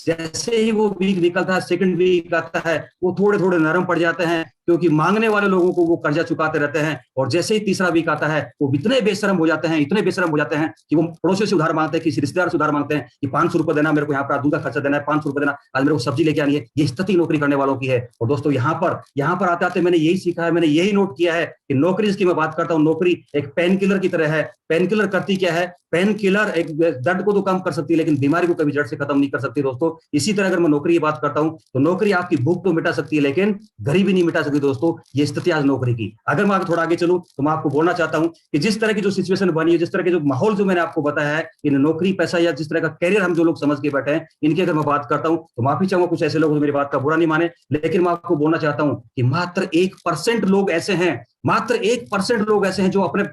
जैसे ही वो वीक निकलता है, सेकंड वीक आता है, वो थोड़े थोड़े नरम पड़ जाते हैं, क्योंकि मांगने वाले लोगों को वो कर्जा चुकाते रहते हैं। और जैसे ही तीसरा वीक आता है वो इतने बेशरम हो जाते हैं, इतने बेशरम हो जाते हैं कि वो पड़ोसी से उधार मांगते हैं, किसी रिश्तेदार से उधार मांगते हैं कि 500 रुपए देना, मेरे को यहाँ पर दूध का खर्चा देना है, 500 रुपए देना, आज मेरे को सब्जी लेके आनी है। ये स्थिति नौकरी करने वालों की है। और दोस्तों यहाँ पर आते आते मैंने यही सीखा है, मैंने यही नोट किया है कि नौकरी जिसकी मैं बात करता हूँ, नौकरी एक पेन किलर की तरह है। पेन किलर करती क्या है? पेन किलर एक दर्द को तो कम कर सकती है, लेकिन बीमारी को कभी जड़ से खत्म नहीं कर सकती दोस्तों। इसी तरह अगर मैं नौकरी की बात करता हूं तो नौकरी आपकी भूख तो मिटा सकती है, लेकिन गरीबी नहीं मिटा सकती दोस्तों। ये स्थिति आज नौकरी की। अगर मैं थोड़ा आगे चलूं तो मैं आपको बोलना चाहता हूं कि जिस तरह की जो सिचुएशन बनी है, जिस तरह के जो माहौल जो मैंने आपको बताया है, इन नौकरी पैसा या जिस तरह का कैरियर हम जो लोग समझ के बैठे हैं, इनकी अगर मैं बात करता हूं तो माफी चाहूंगा कुछ ऐसे लोग जो मेरी बात का बुरा नहीं माने, लेकिन मैं आपको बोलना चाहता हूं कि मात्र 1% लोग ऐसे हैं, मात्र 1% लोग ऐसे हैं जो अपने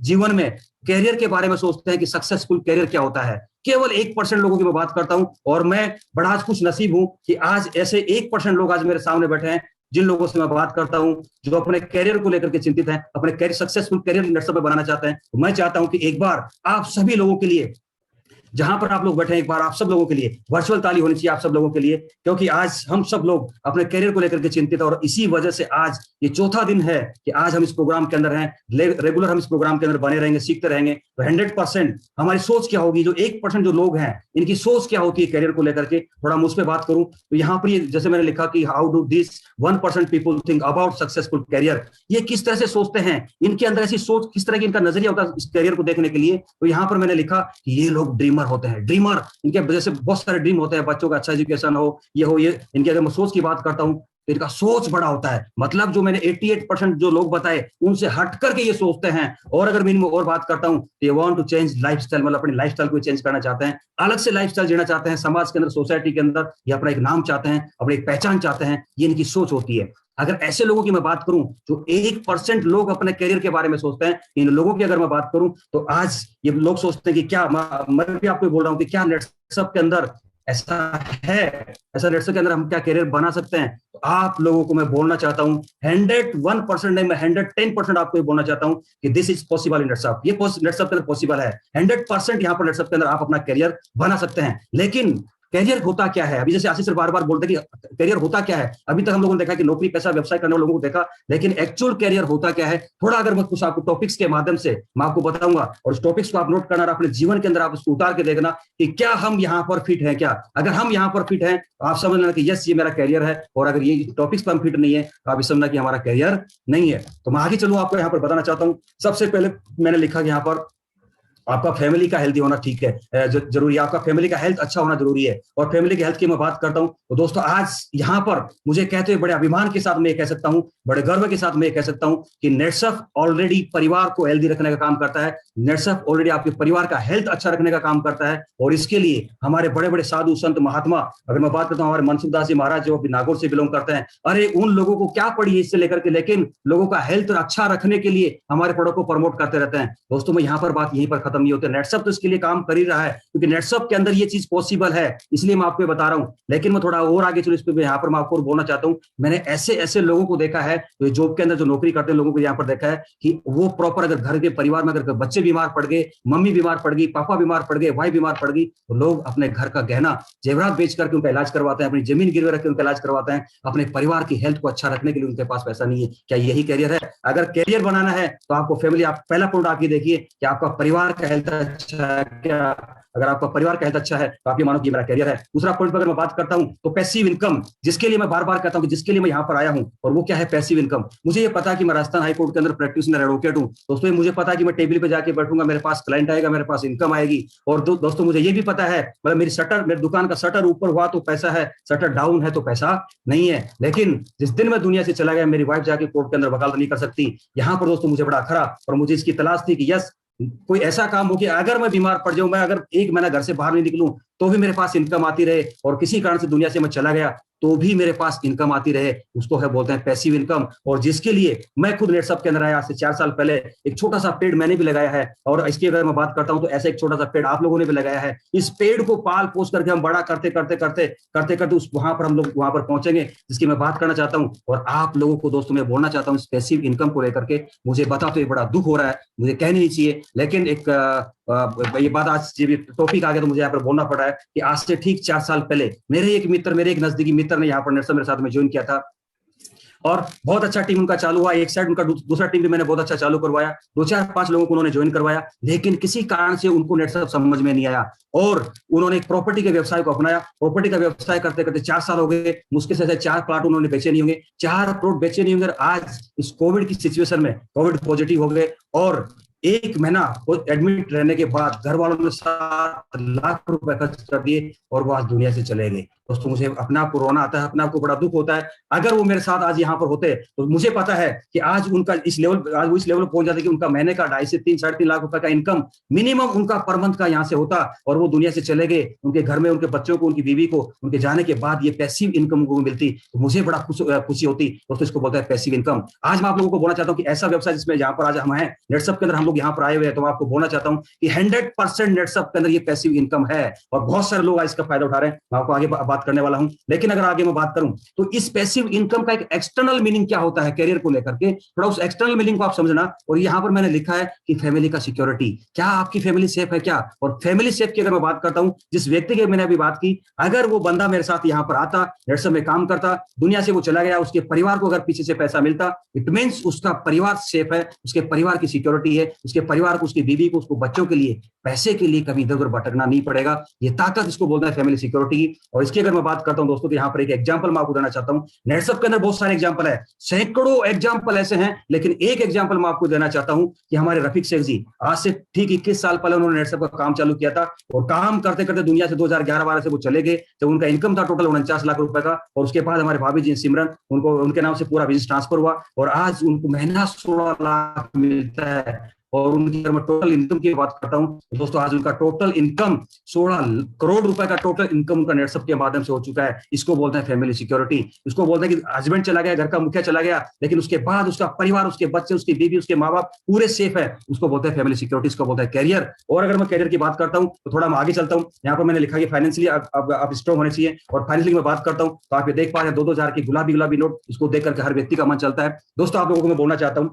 जीवन में कैरियर के बारे में सोचते हैं कि सक्सेसफुल कैरियर क्या होता है। केवल 1% लोगों की मैं बात करता हूं, और मैं बड़ा आज खुश नसीब हूं कि आज ऐसे 1% लोग आज मेरे सामने बैठे हैं, जिन लोगों से मैं बात करता हूं जो अपने कैरियर को लेकर के चिंतित हैं, अपने कैरियर सक्सेसफुल कैरियर नर्सरी बनाना चाहते हैं। तो मैं चाहता हूं कि एक बार आप सभी लोगों के लिए, जहां पर आप लोग बैठे हैं, एक बार आप सब लोगों के लिए वर्चुअल ताली होनी चाहिए, आप सब लोगों के लिए, क्योंकि आज हम सब लोग अपने कैरियर को लेकर के चिंतित हैं। और इसी वजह से आज ये चौथा दिन है कि आज हम इस प्रोग्राम के अंदर हैं, रेगुलर हम इस प्रोग्राम के अंदर बने रहेंगे, सीखते रहेंगे। तो 100% हमारी सोच क्या होगी, जो 1% जो लोग हैं इनकी सोच क्या होती है कैरियर को लेकर के, थोड़ा मुझ पर बात करूं तो यहाँ पर जैसे मैंने लिखा कि how do this 1% people think about successful career. ये किस तरह से सोचते हैं, इनके अंदर ऐसी सोच, किस तरह की इनका नजरिया होता है इस कैरियर को देखने के लिए। तो यहाँ पर मैंने लिखा कि ये लोग ड्रीमर होते हैं, ड्रीमर, इनके वजह से बहुत सारे ड्रीम होते हैं, बच्चों का अच्छा एजुकेशन हो, ये इनकी अगर मैं सोच की बात करता हूं तो इनका सोच बड़ा होता है। मतलब जो मैंने 88% जो लोग बताए उनसे हट करके ये सोचते हैं। और अगर मैं इनमें और बात करता हूं तो ये वांट टू चेंज लाइफस्टाइल, मतलब अपनी लाइफस्टाइल को चेंज करना चाहते हैं, अलग से लाइफस्टाइल जीना चाहते हैं, समाज के अंदर, सोसाइटी के अंदर ये अपना एक नाम चाहते हैं, अपनी एक पहचान चाहते हैं। ये इनकी सोच होती है। अगर ऐसे लोगों की मैं बात करूं जो 1% लोग अपने कैरियर के बारे में सोचते हैं, इन लोगों की अगर मैं बात करूं तो आज ये लोग सोचते हैं कि क्या, मैं भी आपको बोल रहा हूं कि क्या नेटसप के अंदर ऐसा है, ऐसा नेटसप के अंदर हम क्या कैरियर बना सकते हैं। तो आप लोगों को मैं बोलना चाहता हूं 101% नहीं, मैं 110% आपको बोलना चाहता हूं कि दिस इज पॉसिबल इन नेटसप। ये नेटसप के अंदर पॉसिबल है। 100% यहाँ पर नेटसप के अंदर आप अपना कैरियर बना सकते हैं। लेकिन कैरियर होता क्या है? अभी जैसे आशीष सर बार बार बोलते हैं कि कैरियर होता क्या है, अभी तक हम लोगों ने देखा कि नौकरी पैसा व्यवसाय करने वाले लोगों को देखा, लेकिन एक्चुअल कैरियर होता क्या है, थोड़ा अगर मैं कुछ आपको टॉपिक्स के माध्यम से मैं आपको बताऊंगा, और उस टॉपिक्स को आप नोट करना, अपने जीवन के अंदर आप उसको उतार के देखना कि क्या हम यहाँ पर फिट है। क्या अगर हम यहाँ पर फिट हैं तो आप समझ लेना कि यस ये मेरा कैरियर है, और अगर ये टॉपिक्स पर हम फिट नहीं है तो आप समझना कि हमारा कैरियर नहीं है। तो मैं आगे चलूँ, आपको यहाँ पर बताना चाहता हूँ। सबसे पहले मैंने लिखा कि यहाँ पर आपका फैमिली का हेल्दी होना ठीक है, जरूरी है, आपका फैमिली का हेल्थ अच्छा होना जरूरी है। और फैमिली के हेल्थ की मैं बात करता हूं तो दोस्तों आज यहाँ पर मुझे कहते हुए बड़े अभिमान के साथ मैं कह सकता हूं, बड़े गर्व के साथ मैं कह सकता हूं कि नेटसफ ऑलरेडी परिवार को हेल्दी रखने का काम करता है। नेटसफ ऑलरेडी आपके परिवार का हेल्थ अच्छा रखने का काम करता है। और इसके लिए हमारे बड़े बड़े साधु संत महात्मा, अगर मैं बात करता हूं हमारे मनसुख दास जी महाराज जो अभी नागौर से बिलोंग करते हैं, अरे उन लोगों को क्या पड़ी है इससे लेकर के, लेकिन लोगों का हेल्थ अच्छा रखने के लिए हमारे प्रोडक्ट को प्रमोट करते रहते हैं। दोस्तों मैं यहाँ पर बात यहीं पर खत्म नहीं होती, नेटसफ तो इसके लिए काम कर ही रहा है क्योंकि नेटसफ के अंदर ये चीज पॉसिबल है, इसलिए मैं आपको बता रहा हूं। लेकिन मैं थोड़ा और आगे चलो इस पर, यहाँ पर मैं आपको बोलना चाहता हूं, मैंने ऐसे ऐसे लोगों को देखा है जो जॉब के अंदर जो नौकरी करते हैं लोगों को यहाँ पर देखा है कि वो प्रॉपर अगर घर के परिवार में अगर बच्चे बीमार पड़ गए, मम्मी बीमार पड़ गई, पापा बीमार पड़ गए, भाई बीमार पड़ गई, तो लोग अपने घर का गहना जेवरात बेच करके उनका इलाज करवाते हैं, अपनी जमीन गिरवे रख के उनका इलाज करवाते हैं, अपने परिवार की हेल्थ को अच्छा रखने के लिए उनके पास पैसा नहीं है। क्या यही कैरियर है? अगर कैरियर बनाना है तो आपको फैमिली, आप पहला पॉइंट आप ये देखिए कि आपका परिवार का हेल्थ अच्छा है क्या। अगर आपका परिवार का हेल्थ अच्छा है तो आप ये मानो कि मेरा कैरियर है। दूसरा पॉइंट पर अगर मैं बात करता हूं तो पैसिव इनकम, जिसके लिए मैं बार बार कहता हूं कि जिसके लिए मैं यहाँ पर आया हूं, और वो क्या है? Passive income. मुझे ये पता है कि मैं राजस्थान हाईकोर्ट के अंदर प्रैक्टिशनर एडवोकेट हूं दोस्तों, मुझे पता है कि मैं टेबल पे जाके बैठूंगा, मेरे पास क्लाइंट आएगा, मेरे पास इनकम आएगी। और दोस्तों मुझे ये भी पता है, मतलब मेरी दुकान का शटर ऊपर हुआ तो पैसा है, शटर डाउन है तो पैसा नहीं है। लेकिन जिस दिन मैं दुनिया से चला गया, मेरी वाइफ जाके कोर्ट के अंदर वकालत नहीं कर सकती। यहाँ पर दोस्तों मुझे बड़ा खरा, और मुझे इसकी तलाश थी कि यस कोई ऐसा काम हो कि अगर मैं बीमार पड़ जाऊं, मैं अगर एक महीना घर से बाहर नहीं निकलूं तो भी मेरे पास इनकम आती रहे, और किसी कारण से दुनिया से मैं चला गया तो भी मेरे पास इनकम आती रहे, उसको है बोलते हैं पैसिव इनकम। और जिसके लिए मैं खुद नेटसफ के अंदर आया आज से 4 साल पहले, एक छोटा सा पेड़ मैंने भी लगाया है, और इसकी अगर मैं बात करता हूं तो ऐसा एक छोटा सा पेड़ आप लोगों ने भी लगाया है। इस पेड़ को पाल पोस करके हम बड़ा करते करते करते करते करते उस वहां पर हम लोग वहां पर पहुंचेंगे, जिसकी मैं बात करना चाहता हूं। और आप लोगों को दोस्तों मैं बोलना चाहता हूं इस पैसिव इनकम को लेकर के, मुझे बता तो ये बड़ा दुख हो रहा है, मुझे कहनी नहीं चाहिए, लेकिन एक ये बात आज ये टॉपिक आ गया तो मुझे यहाँ पर बोलना पड़ा है कि आज से ठीक 4 साल पहले मेरे एक नजदीकी मित्र ने यहाँ पर नेटसफ मेरे साथ में ज्वाइन किया था, और बहुत अच्छा टीम उनका चालू हुआ। एक साइड उनका दूसरा टीम भी मैंने बहुत अच्छा चालू करवाया, 2 4 5 लोगों को उन्होंने ज्वाइन करवाया, लेकिन किसी कारण से उनको नेटसफ समझ में नहीं आया, और उन्होंने एक प्रॉपर्टी के व्यवसाय को अपनाया। प्रॉपर्टी का व्यवसाय करते करते 4 साल हो गए, मुश्किल से 4 प्लॉट उन्होंने बेचे नहीं होंगे, 4 प्लॉट बेचे नहीं होंगे। आज इस कोविड की सिचुएशन में कोविड पॉजिटिव हो गए, और 1 महीना एडमिट रहने के बाद घर वालों ने 7 लाख रुपए खर्च कर दिए और वो आज दुनिया से चले गए। दोस्तों मुझे अपने आप को रोना आता है, अपने आप को बड़ा दुख होता है। अगर वो मेरे साथ आज यहाँ पर होते तो मुझे पता है कि आज उनका इस लेवल, आज वो इस लेवल पर पहुंच जाते कि उनका महीने का 2.5 से 3 3.5 लाख रुपए का इनकम मिनिमम उनका पर मंथ का यहाँ से होता, और वो दुनिया से चले गए। उनके घर में उनके बच्चों को, उनकी बीवी को उनके जाने के बाद ये पैसिव इनकम को मिलती तो मुझे बड़ा खुशी होती। दोस्तों इसको बोलता है पैसिव इनकम। आज मैं आप लोगों को बोलना चाहता हूँ कि ऐसा व्यवसाय जिसमें यहाँ पर आज हम हैं नेटसफ के अंदर, हम लोग यहाँ पर आए हुए हैं, तो मैं आपको बोलना चाहता हूँ कि 100% नेटसफ के अंदर ये पैसिव इनकम है, और बहुत सारे लोग आज इसका फायदा उठा रहे हैं। मैं आपको आगे बात करने वाला हूँ, लेकिन अगर आगे मैं बात करूं तो इस पैसिव इनकम का एक एक्सटर्नल मीनिंग क्या होता है कैरियर को लेकर के, थोड़ा उस एक्सटर्नल मीनिंग को आप समझना। और यहां पर मैंने लिखा है कि फैमिली का सिक्योरिटी, क्या आपकी फैमिली सेफ है क्या? और फैमिली सेफ की अगर मैं बात करता हूं, जिस व्यक्ति की मैंने अभी बात की, अगर वो बंदा मेरे साथ यहां पर आता, नेटसफ में काम करता, दुनिया से वो चला गया, उसके परिवार को अगर पीछे से पैसा मिलता, इट मींस उसका परिवार सेफ है, उसके परिवार की सिक्योरिटी है, उसके परिवार को, उसकी बीवी को, उसको बच्चों के लिए पैसे के लिए कभी इधर उधर भटकना नहीं पड़ेगा। ये ताकत इसको बोलता है फैमिली सिक्योरिटी की। और इसकी अगर मैं बात करता हूं दोस्तों, तो यहाँ पर एक एग्जांपल मैं आपको देना चाहता हूं। नेटसफ के अंदर बहुत सारे एग्जांपल है, सैकड़ों एग्जांपल ऐसे हैं, लेकिन एक एग्जांपल मैं आपको देना चाहता हूं कि हमारे रफीक शेख जी, आज से ठीक 21 साल पहले उन्होंने नेटसफ का काम चालू किया था, और काम करते करते दुनिया से 2011-12 से वो चले गए, जब उनका इनकम था टोटल 49 लाख रुपए का। और उसके बाद हमारे भाभी जी सिमरन, उनको उनके नाम से पूरा बिजनेस ट्रांसफर हुआ, और आज उनको महीना 16 लाख मिलता है। और उनकी अगर मैं टोटल इनकम की बात करता हूं तो दोस्तों आज उनका टोटल इनकम 16 करोड़ रुपए का टोटल इनकम उनका नेटसफ के माध्यम से हो चुका है। इसको बोलते हैं फैमिली सिक्योरिटी। इसको बोलते हैं कि हस्बैंड चला गया, घर का मुखिया चला गया, लेकिन उसके बाद उसका परिवार, उसके बच्चे, उसकी बीवी, उसके माँ बाप पूरे सेफ है, उसको बोलते हैं फैमिली सिक्योरिटी, इसको बोलते हैं कैरियर। और अगर मैं कैरियर की बात करता हूं तो थोड़ा मैं आगे चलता हूं। यहाँ पर मैंने लिखा कि फाइनेंशियली आप स्ट्रॉन्ग होने चाहिए, और फाइनेंशियली मैं बात करता हूं तो आप ये देख पा रहे हैं 2-2 हजार की गुलाबी गुलाबी नोट, इसको देख करके हर व्यक्ति का मन चलता है। दोस्तों आप लोगों को मैं बोलना चाहता हूं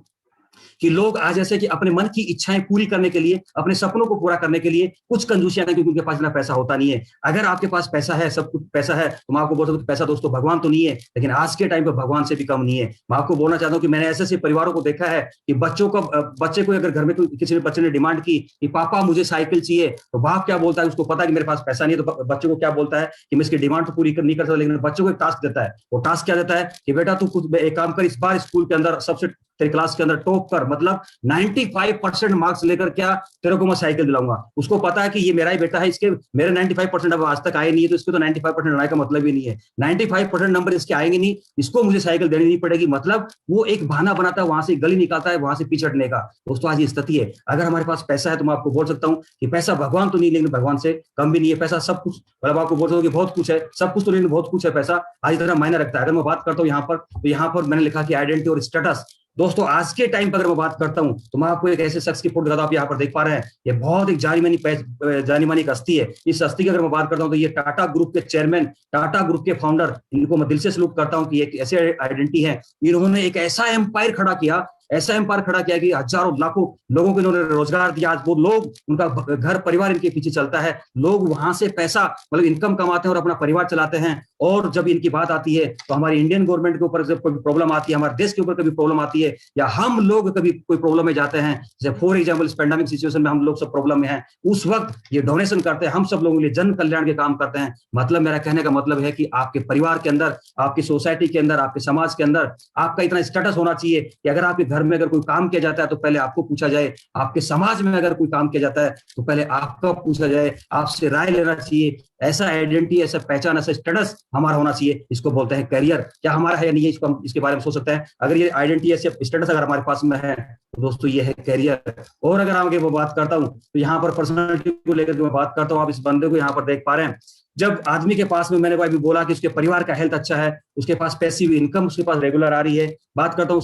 कि लोग आज ऐसे कि अपने मन की इच्छाएं पूरी करने के लिए, अपने सपनों को पूरा करने के लिए कुछ कंजूसियां नहीं, क्योंकि उनके पास इतना पैसा होता नहीं है। अगर आपके पास पैसा है, सब कुछ पैसा है, तो मैं आपको बोल सकता हूं पैसा दोस्तों भगवान तो नहीं है, लेकिन आज के टाइम पे भगवान से भी कम नहीं है। मैं आपको बोलना चाहता हूं कि मैंने ऐसे परिवारों को देखा है कि बच्चे को अगर घर में किसी बच्चे ने डिमांड की कि पापा मुझे साइकिल चाहिए, तो बाप क्या बोलता है, उसको पता है कि मेरे पास पैसा नहीं है, तो बच्चे को क्या बोलता है कि मैं इसकी डिमांड तो पूरी नहीं कर सकता, लेकिन बच्चों को एक टास्क देता है। वो टास्क क्या देता है कि बेटा तू कुछ एक काम कर, इस बार स्कूल के अंदर सबसे तेरी क्लास के अंदर टॉप कर, मतलब 95% मार्क्स लेकर क्या तेरे को मैं साइकिल दिलाऊंगा। उसको पता है कि ये मेरा ही बेटा है, इसके मेरे 95% अब आज तक आए नहीं है, तो इसको तो 95% लाने का मतलब ही नहीं है, 95% नंबर इसके आएंगे नहीं, इसको मुझे साइकिल देनी नहीं पड़ेगी। मतलब वो एक बहाना बनाता है, वहां से गली निकालता है, वहां से पीछे हटने का। दोस्तों आज ये स्थिति है। अगर हमारे पास पैसा है तो मैं आपको बोल सकता हूँ कि पैसा भगवान तो नहीं, लेकिन भगवान से कम भी नहीं है। पैसा सब कुछ, मतलब आपको बोल सकता हूँ कि बहुत कुछ है, सब कुछ तो नहीं, बहुत कुछ है। पैसा आज इतना मायने रखता है। अगर मैं बात करता हूँ यहाँ पर, तो यहाँ पर मैंने लिखा कि आइडेंटिटी और स्टेटस। दोस्तों आज के टाइम पर अगर मैं बात करता हूं तो मैं आपको एक ऐसे शख्स की फोटो दिखाता हूं, आप यहाँ पर देख पा रहे हैं, ये बहुत एक जानी मानी हस्ती है। इस हस्ती की अगर मैं बात करता हूं तो ये टाटा ग्रुप के चेयरमैन, टाटा ग्रुप के फाउंडर, इनको मैं दिल से सलूट करता हूं कि एक ऐसे आइडेंटिटी है, इन्होंने एक ऐसा एम्पायर खड़ा किया, ऐसा एम्पायर खड़ा किया कि हजारों लाखों लोगों को इन्होंने रोजगार दिया। आज वो लोग, उनका घर परिवार इनके पीछे चलता है, लोग वहां से पैसा मतलब इनकम कमाते हैं और अपना परिवार चलाते हैं। और जब इनकी बात आती है तो हमारी इंडियन गवर्नमेंट के ऊपर जब कोई प्रॉब्लम आती है, हमारे देश के ऊपर कभी प्रॉब्लम आती है, या हम लोग कभी कोई प्रॉब्लम में जाते हैं, जैसे फॉर एग्जाम्पल इस पैंडेमिक सिचुएशन में हम लोग सब प्रॉब्लम में हैं, उस वक्त ये डोनेशन करते हैं, हम सब लोगों के लिए जन कल्याण के काम करते हैं। मतलब मेरा कहने का मतलब है कि आपके परिवार के अंदर, आपकी सोसाइटी के अंदर, आपके समाज के अंदर आपका इतना स्टेटस होना चाहिए कि अगर आपके घर में अगर कोई काम किया जाता है तो पहले आपको पूछा जाए, आपके समाज में अगर कोई काम किया जाता है तो पहले आपका पूछा जाए, आपसे राय लेना चाहिए। ऐसा आइडेंटिटी, ऐसा पहचान, ऐसा स्टेटस हमारा होना चाहिए। इसको बोलते हैं करियर। क्या हमारा है या नहीं है, इसको हम इसके बारे में सोच सकते हैं। अगर ये आइडेंटिटी, ऐसे स्टेटस अगर हमारे पास में है तो दोस्तों ये है करियर। और अगर आगे वो बात करता हूं तो यहाँ पर पर्सनालिटी को लेकर मैं बात करता हूँ। आप इस बंदे को यहाँ पर देख पा रहे हैं, जब आदमी के पास में, मैंने अभी बोला कि उसके परिवार का हेल्थ अच्छा है, उसके पास पैसिव इनकम उसके पास रेगुलर आ रही है, बात करता हूँ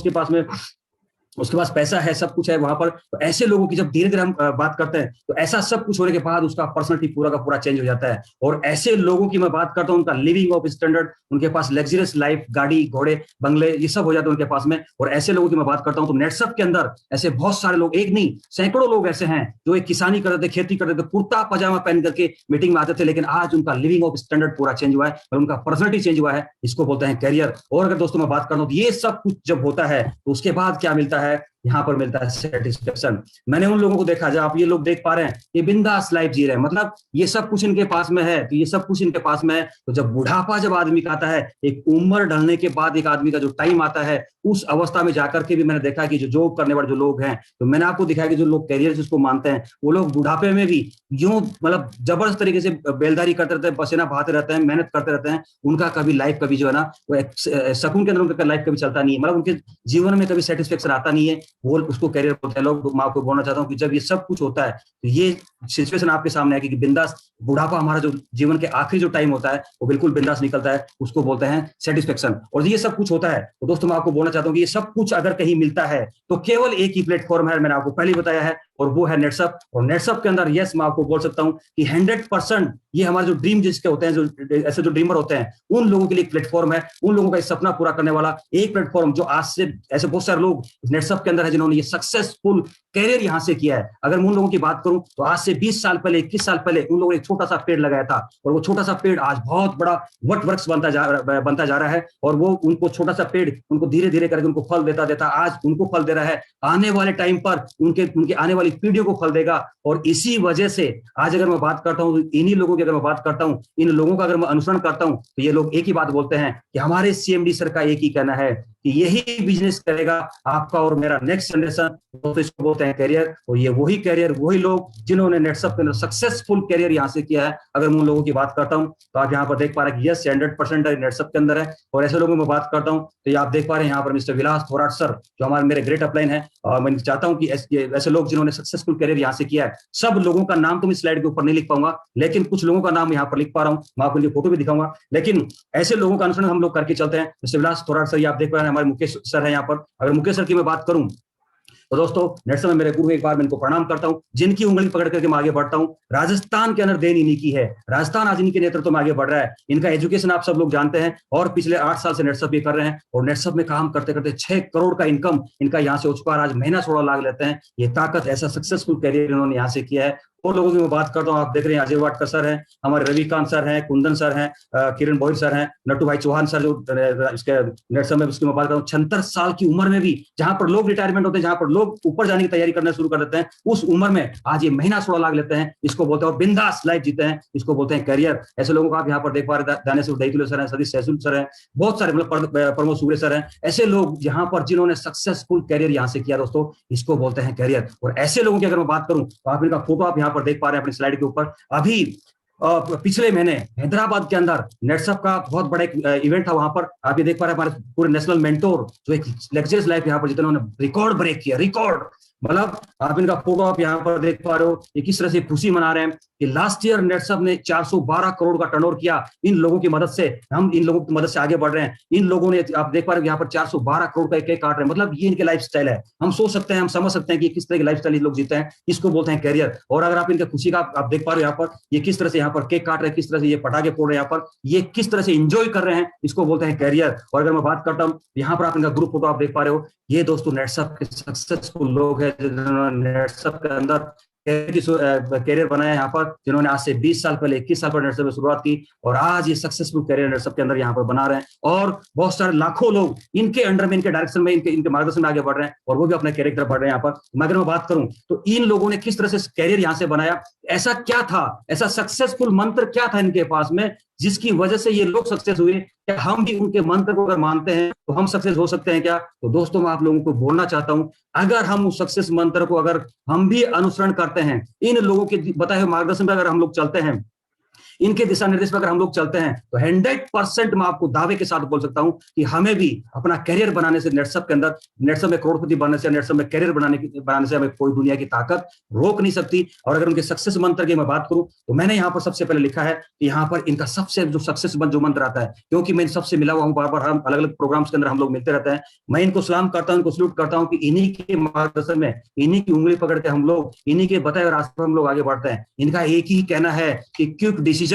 उसके पास पैसा है, सब कुछ है वहां पर, तो ऐसे लोगों की जब धीरे धीरे हम बात करते हैं तो ऐसा सब कुछ होने के बाद उसका पर्सनैलिटी पूरा का पूरा चेंज हो जाता है। और ऐसे लोगों की मैं बात करता हूं, उनका लिविंग ऑफ स्टैंडर्ड, उनके पास लग्जरियस लाइफ, गाड़ी घोड़े बंगले, ये सब हो जाते हैं उनके पास में। और ऐसे लोगों की मैं बात करता हूं तो नेटसप के अंदर ऐसे बहुत सारे लोग, एक नहीं सैकड़ों लोग ऐसे हैं जो एक किसानी करते थे, खेती करते थे, कुर्ता पजामा पहन करके मीटिंग में आते थे, लेकिन आज उनका लिविंग ऑफ स्टैंडर्ड पूरा चेंज हुआ है और उनका पर्सनैलिटी चेंज हुआ है। इसको बोलते हैं करियर। और अगर दोस्तों मैं बात करता हूं तो ये सब कुछ जब होता है तो उसके बाद क्या मिलता है, यहाँ पर मिलता है सेटिस्फेक्शन। मैंने उन लोगों को देखा, जब आप ये लोग देख पा रहे हैं, ये बिंदास लाइफ जी रहे हैं, मतलब ये सब कुछ इनके पास में है, तो ये सब कुछ इनके पास में है। तो जब बुढ़ापा जब आदमी का आता है, एक उम्र ढलने के बाद एक आदमी का जो टाइम आता है, उस अवस्था में जाकर के भी मैंने देखा कि जो जॉब करने वाले जो लोग हैं, तो मैंने आपको दिखाया कि जो लोग करियर जिसको मानते हैं, वो लोग बुढ़ापे में भी यूं मतलब जबरदस्त तरीके से बेलदारी करते रहते हैं, पसीना बहाते रहते हैं, मेहनत करते रहते हैं। उनका कभी लाइफ कभी जो है ना, वो सकून के अंदर उनका लाइफ कभी चलता नहीं है, मतलब उनके जीवन में कभी सेटिस्फेक्शन आता नहीं है। वो उसको करियर बोलते हैं लोग। मैं आपको बोलना चाहता हूँ कि जब ये सब कुछ होता है तो ये सिचुएशन आपके सामने है कि बिंदास बुढ़ापा, हमारा जो जीवन के आखिरी जो टाइम होता है वो बिल्कुल बिंदास निकलता है, उसको बोलते हैं सेटिस्फेक्शन। और ये सब कुछ होता है तो दोस्तों मैं आपको बोलना चाहता हूँ कि ये सब कुछ अगर कहीं मिलता है तो केवल एक ही प्लेटफॉर्म है, मैंने आपको पहले बताया है, और वो है नेटसप। और नेटसप के अंदर यस मैं आपको बोल सकता हूँ कि 100% ये हमारे जो ड्रीम जिसके होते हैं, जो ऐसे जो ड्रीमर होते हैं, उन लोगों के लिए एक प्लेटफॉर्म है, उन लोगों का सपना पूरा करने वाला एक प्लेटफॉर्म, जो आज से ऐसे बहुत सारे लोग नेटसप के अंदर है जिन्होंने ये सक्सेसफुल कैरियर यहां से किया है। अगर मैं उन लोगों की बात करूं तो आज से 20 साल पहले, 21 साल पहले उन लोगों ने एक छोटा सा पेड़ लगाया था, और वो छोटा सा पेड़ आज बहुत बड़ा वट वृक्ष बनता जा रहा है। और वो उनको छोटा सा पेड़ उनको धीरे धीरे करके उनको फल देता देता आज उनको फल दे रहा है, आने वाले टाइम पर उनके आने वाली पीढ़ियों को फल देगा। और इसी वजह से आज अगर मैं बात करता हूं, इन्हीं लोगों की अगर मैं बात करता हूं, इन लोगों का अगर मैं अनुसरण करता हूं, तो ये लोग एक ही बात बोलते हैं कि हमारे सीएमडी सर का एक ही कहना है कि यही बिजनेस करेगा आपका और मेरा नेक्स्ट जनरेशन। तो इसको बोलते हैं करियर। और ये वही करियर, वही लोग जिन्होंने नेटसप के अंदर सक्सेसफुल करियर यहां से किया है। अगर मैं उन लोगों की बात करता हूं तो आप यहाँ पर देख पा रहे हैं कि यस 100% नेटसप के अंदर है। और ऐसे लोगों में बात करता हूं तो ये आप देख पा रहे हैं यहाँ पर मिस्टर विलास थोराट सर, जो हमारे मेरे ग्रेट अपलाइन है। और मैं चाहता हूं कि ऐसे लोग जिन्होंने सक्सेसफुल करियर यहाँ से किया है, सब लोगों का नाम तो मैं स्लाइड के ऊपर नहीं लिख पाऊंगा, लेकिन कुछ लोगों का नाम यहाँ पर लिख पा रहा हूँ, मैं आपको उनकी फोटो भी दिखाऊंगा। लेकिन ऐसे लोगों का अनुसरण हम लोग करके चलते हैं। मिस्टर विलास थोराट सर, ये आप देख पा रहे हैं, हमारे मुकेश सर है यहाँ पर। अगर मुकेश सर की मैं बात करूं तो दोस्तों नेटसप में मेरे गुरु, एक बार मैं इनको प्रणाम करता हूं, जिनकी उंगली पकड़ करके मैं आगे बढ़ता हूं। राजस्थान के अंदर देन इन्हीं की है, राजस्थान आज इनके नेतृत्व में आगे बढ़ रहा है। इनका एजुकेशन आप सब लोग जानते हैं, और पिछले 8 साल से नेटसप ये कर रहे हैं, और नेटसप में काम करते करते 6 करोड़ का इनकम इनका यहाँ से हो चुका है। आज महीना 16 लाख लेते हैं। ये ताकत, ऐसा सक्सेसफुल कैरियर इन्होंने यहाँ से किया है। और लोगों की मैं बात करता हूँ, आप देख रहे हैं अजय वाटकर सर हैं, हमारे रविकांत सर हैं, कुंदन सर हैं, किरण बोहिर सर हैं, नट्टू भाई चौहान सर जो इसके नेट में उसकी मैं बात करता हूँ, 76 साल की उम्र में भी जहां पर लोग रिटायरमेंट होते हैं, जहां पर लोग ऊपर जाने की तैयारी करना शुरू कर देते हैं, उस उम्र में आज ये महीना 16 लाख लेते हैं, इसको बोलते हैं, और बिंदास लाइफ जीते हैं, इसको बोलते हैं करियर। ऐसे लोगों को आप यहाँ पर देख पा रहे हैं, दानेश्वर दहीतुले सर हैं, सतीश सहसूल सर हैं, बहुत सारे मतलब प्रमोद सूर्य सर हैं, ऐसे लोग यहाँ पर जिन्होंने सक्सेसफुल करियर यहाँ से किया दोस्तों, इसको बोलते हैं करियर। और ऐसे लोगों की अगर मैं बात करूं तो आप इनका फोटो आप यहाँ पर देख पा रहे हैं अपनी स्लाइड के ऊपर। अभी पिछले महीने हैदराबाद के अंदर नेटसप का बहुत बड़ा एक इवेंट था, वहां पर आप ये देख पा रहे हैं हमारे पूरे नेशनल मेंटोर जो एक लग्जरियस लाइफ यहाँ पर जिन्होंने रिकॉर्ड ब्रेक किया, रिकॉर्ड मतलब आप इनका फोटो आप यहाँ पर देख पा रहे हो, ये किस तरह से खुशी मना रहे हैं कि लास्ट ईयर नेटसप ने 412 करोड़ का टर्नओवर किया। इन लोगों की मदद से, हम इन लोगों की मदद से आगे बढ़ रहे हैं। इन लोगों ने, आप देख पा रहे हो यहाँ पर 412 करोड़ का केक काट रहे हैं, मतलब ये इनके लाइफस्टाइल है। हम सोच सकते हैं, हम समझ सकते हैं कि किस तरह की लाइफस्टाइल ये लोग जीते हैं, इसको बोलते हैं कैरियर। और अगर आप इनके खुशी का आप देख पा रहे हो यहाँ पर, ये किस तरह से यहाँ पर केक काट रहे हैं, किस तरह से ये पटाखे फोड़ रहे हैं, यहाँ पर ये किस तरह से इंजॉय कर रहे हैं, इसको बोलते हैं कैरियर। और अगर मैं बात करता हूँ, यहाँ पर आप इनका ग्रुप फोटो आप देख पा रहे हो, ये दोस्तों नेटसप के सक्सेसफुल लोग हैं जिन्होंने नेटसप के अंदर कैरियर बनाया यहाँ पर, जिन्होंने आज से 20 साल पहले, 21 साल पर नेटसप में शुरुआत की और आज ये सक्सेसफुल कैरियर नेटसप के अंदर यहाँ पर बना रहे हैं। और बहुत सारे लाखों लोग इनके अंडर में, इनके डायरेक्शन में, इनके मार्गदर्शन में आगे बढ़ रहे हैं और वो भी अपने कैरियर बढ़ रहे हैं। यहाँ पर अगर मैं बात करूं तो इन लोगों ने किस तरह से कैरियर यहाँ से बनाया, ऐसा क्या था, ऐसा सक्सेसफुल मंत्र क्या था इनके पास में जिसकी वजह से ये लोग सक्सेस हुए। क्या हम भी उनके मंत्र को अगर मानते हैं तो हम सक्सेस हो सकते हैं क्या? तो दोस्तों मैं आप लोगों को बोलना चाहता हूं, अगर हम उस सक्सेस मंत्र को अगर हम भी अनुसरण करते हैं, इन लोगों के बताए हुए मार्गदर्शन पर अगर हम लोग चलते हैं, इनके दिशा निर्देश पर अगर हम लोग चलते हैं, तो 100% मैं आपको दावे के साथ बोल सकता हूं कि हमें भी अपना कैरियर बनाने से, नेटसप के अंदर, नेटसप में करोड़पति बनने से, नेटसप में कैरियर बनाने से हमें कोई दुनिया की ताकत रोक नहीं सकती। और अगर उनके सक्सेस मंत्र की मैं बात करूं तो मैंने यहाँ पर सबसे पहले लिखा है कि यहाँ पर इनका सबसे जो सक्सेस जो मंत्र आता है, क्योंकि मैं इन सबसे मिला हुआ हूं, बार बार हम अलग अलग प्रोग्राम्स के अंदर हम लोग मिलते रहते हैं, मैं इनको सलाम करता हूं, इनको सल्यूट करता हूं कि इन्हीं के मार्गदर्शन में, इन्हीं की उंगली पकड़ के हम लोग, इन्हीं के बताए हुए रास्ते पर हम लोग आगे बढ़ते हैं। इनका एक ही कहना है कि क्विक डिसीजन,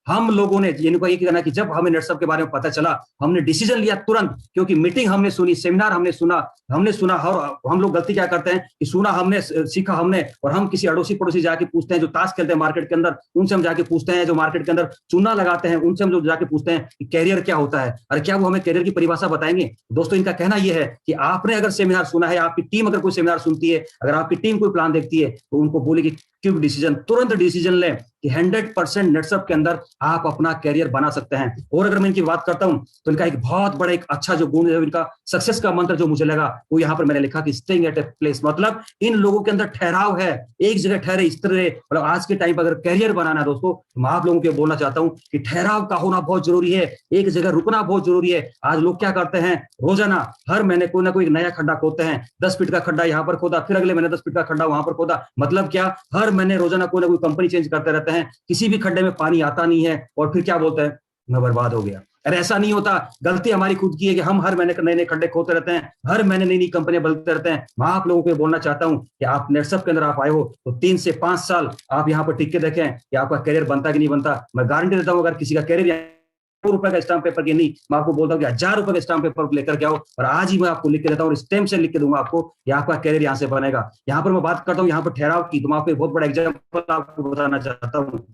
हम लोगों ने इनको ये कहना कि जब हमें नेटसप के बारे में पता चला, हमने डिसीजन लिया तुरंत, क्योंकि मीटिंग हमने सुनी, सेमिनार हमने सुना, और हम लोग गलती क्या करते हैं कि सुना हमने, सीखा हमने, और हम किसी अड़ोसी पड़ोसी जाके पूछते हैं जो ताश खेलते हैं मार्केट के अंदर, उनसे हम जाके पूछते हैं, जो मार्केट के अंदर चूना लगाते हैं, उनसे हम लोग जाके पूछते हैं कि कैरियर क्या होता है, अरे क्या वो हमें कैरियर की परिभाषा बताएंगे? दोस्तों इनका कहना यह है कि आपने अगर सेमिनार सुना है, आपकी टीम अगर कोई सेमिनार सुनती है, अगर आपकी टीम कोई प्लान देखती है, तो उनको बोले कि क्विक डिसीजन, तुरंत डिसीजन लें कि 100% नेटसप के अंदर आप अपना कैरियर बना सकते हैं। और अगर मैं इनकी बात करता हूं तो इनका एक बहुत बड़ा एक अच्छा जो गुण है, इनका सक्सेस का मंत्र जो मुझे लगा, वो यहाँ पर मैंने लिखा कि स्टेइंग एट ए प्लेस, मतलब इन लोगों के अंदर ठहराव है, एक जगह ठहरे, इस तरह। मतलब आज के टाइम पर अगर कैरियर बनाना है दोस्तों, तो मैं आप लोगों को बोलना चाहता हूं कि ठहराव का होना बहुत जरूरी है, एक जगह रुकना बहुत जरूरी है। आज लोग क्या करते हैं, रोजाना हर महीने कोई ना कोई नया खड्डा खोदते हैं, 10 फीट का खड्डा यहाँ पर खोदा, फिर अगले महीने 10 फीट का खड्डा वहां पर खोदा, मतलब क्या, हर महीने रोजाना कोई ना कोई कंपनी चेंज करते रहते हैं, किसी भी खड्डे में पानी आता नहीं है, और फिर क्या बोलते हैं, मैं बर्बाद हो गया। अरे ऐसा नहीं होता, गलती हमारी खुद की है कि हम हर महीने नए नए खड्डे खोदते रहते हैं, हर महीने नई नई कंपनियां बदलते रहते हैं। मैं आप लोगों को बोलना चाहता हूं कि आप नेटसप के अंदर आप आए हो तो 3 से 5 साल आप यहाँ पर टिक के देखें कि आपका कैरियर बनता कि नहीं बनता। मैं गारंटी देता हूं, अगर किसी का कैरियर ₹100 का स्टाम्प पेपर की नहीं, मैं आपको बोलता हूँ कि ₹1000 का स्टाम्प पेपर लेकर के आओ, और आज ही मैं आपको लिख के देता हूँ, और स्टैम्प से लिख के दूंगा आपको कि आपका कैरियर यहाँ से बनेगा। यहाँ पर मैं बात करता हूँ यहाँ पर ठहराव की, तो मैं आपको एक बहुत बड़ा एग्जाम्पल आपको बताना चाहता हूँ।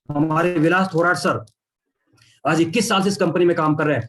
हमारे विलास थोराट सर आज 21 साल से इस कंपनी में काम कर रहे हैं,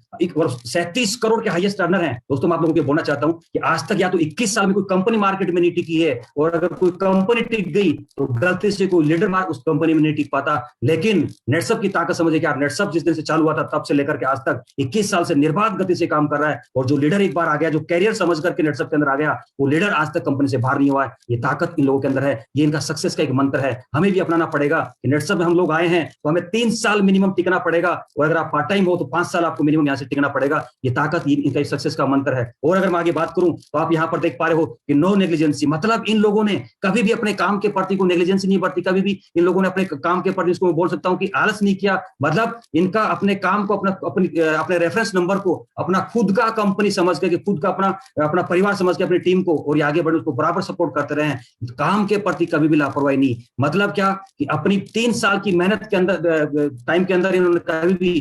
37 करोड़ के हाईएस्ट अर्नर हैं। दोस्तों मैं आप लोगों को बोलना चाहता हूं कि आज तक या तो 21 साल में कोई कंपनी मार्केट में नहीं टिकी है, और अगर कोई कंपनी टिक गई तो गलती से कोई लीडर उस कंपनी में नहीं टिक पाता। लेकिन नेटसप की ताकत समझे कि नेटसप जिस दिन से चालू हुआ था तब से लेकर के आज तक 21 साल से निर्बाध गति से काम कर रहा है, और जो लीडर एक बार आ गया, जो कैरियर समझ करके नेटसप के अंदर आ गया, वो लीडर आज तक कंपनी से बाहर नहीं हुआ है। ये ताकत इन लोगों के अंदर है, ये इनका सक्सेस का एक मंत्र है। हमें भी अपनाना पड़ेगा कि नेटसप में हम लोग आए हैं तो हमें 3 साल मिनिमम टिकना पड़ेगा, और अगर आप पार्ट टाइम हो तो 5 साल आपको मिनिमम यहाँ से टिकना पड़ेगा। ये ताकत इनका सक्सेस का मंत्र है। और अगर मैं आगे बात करूं तो आप यहाँ पर देख पा रहे हो कि नो नेग्लिजेंसी, मतलब इन लोगों ने कभी भी अपने काम के प्रति को नेग्लिजेंसी नहीं बरती, कभी भी इन लोगों ने अपने काम के प्रति, इसको बोल सकता हूं कि आलस नहीं किया। मतलब इनका अपने काम को, अपने रेफरेंस नंबर को अपना खुद का कंपनी समझ के, खुद का अपना परिवार समझ के अपनी टीम को और आगे बढ़े, उसको बराबर सपोर्ट करते रहे। काम के प्रति कभी भी लापरवाही नहीं। मतलब क्या कि अपनी 3 साल की मेहनत के अंदर, टाइम के अंदर इन्होंने कभी भी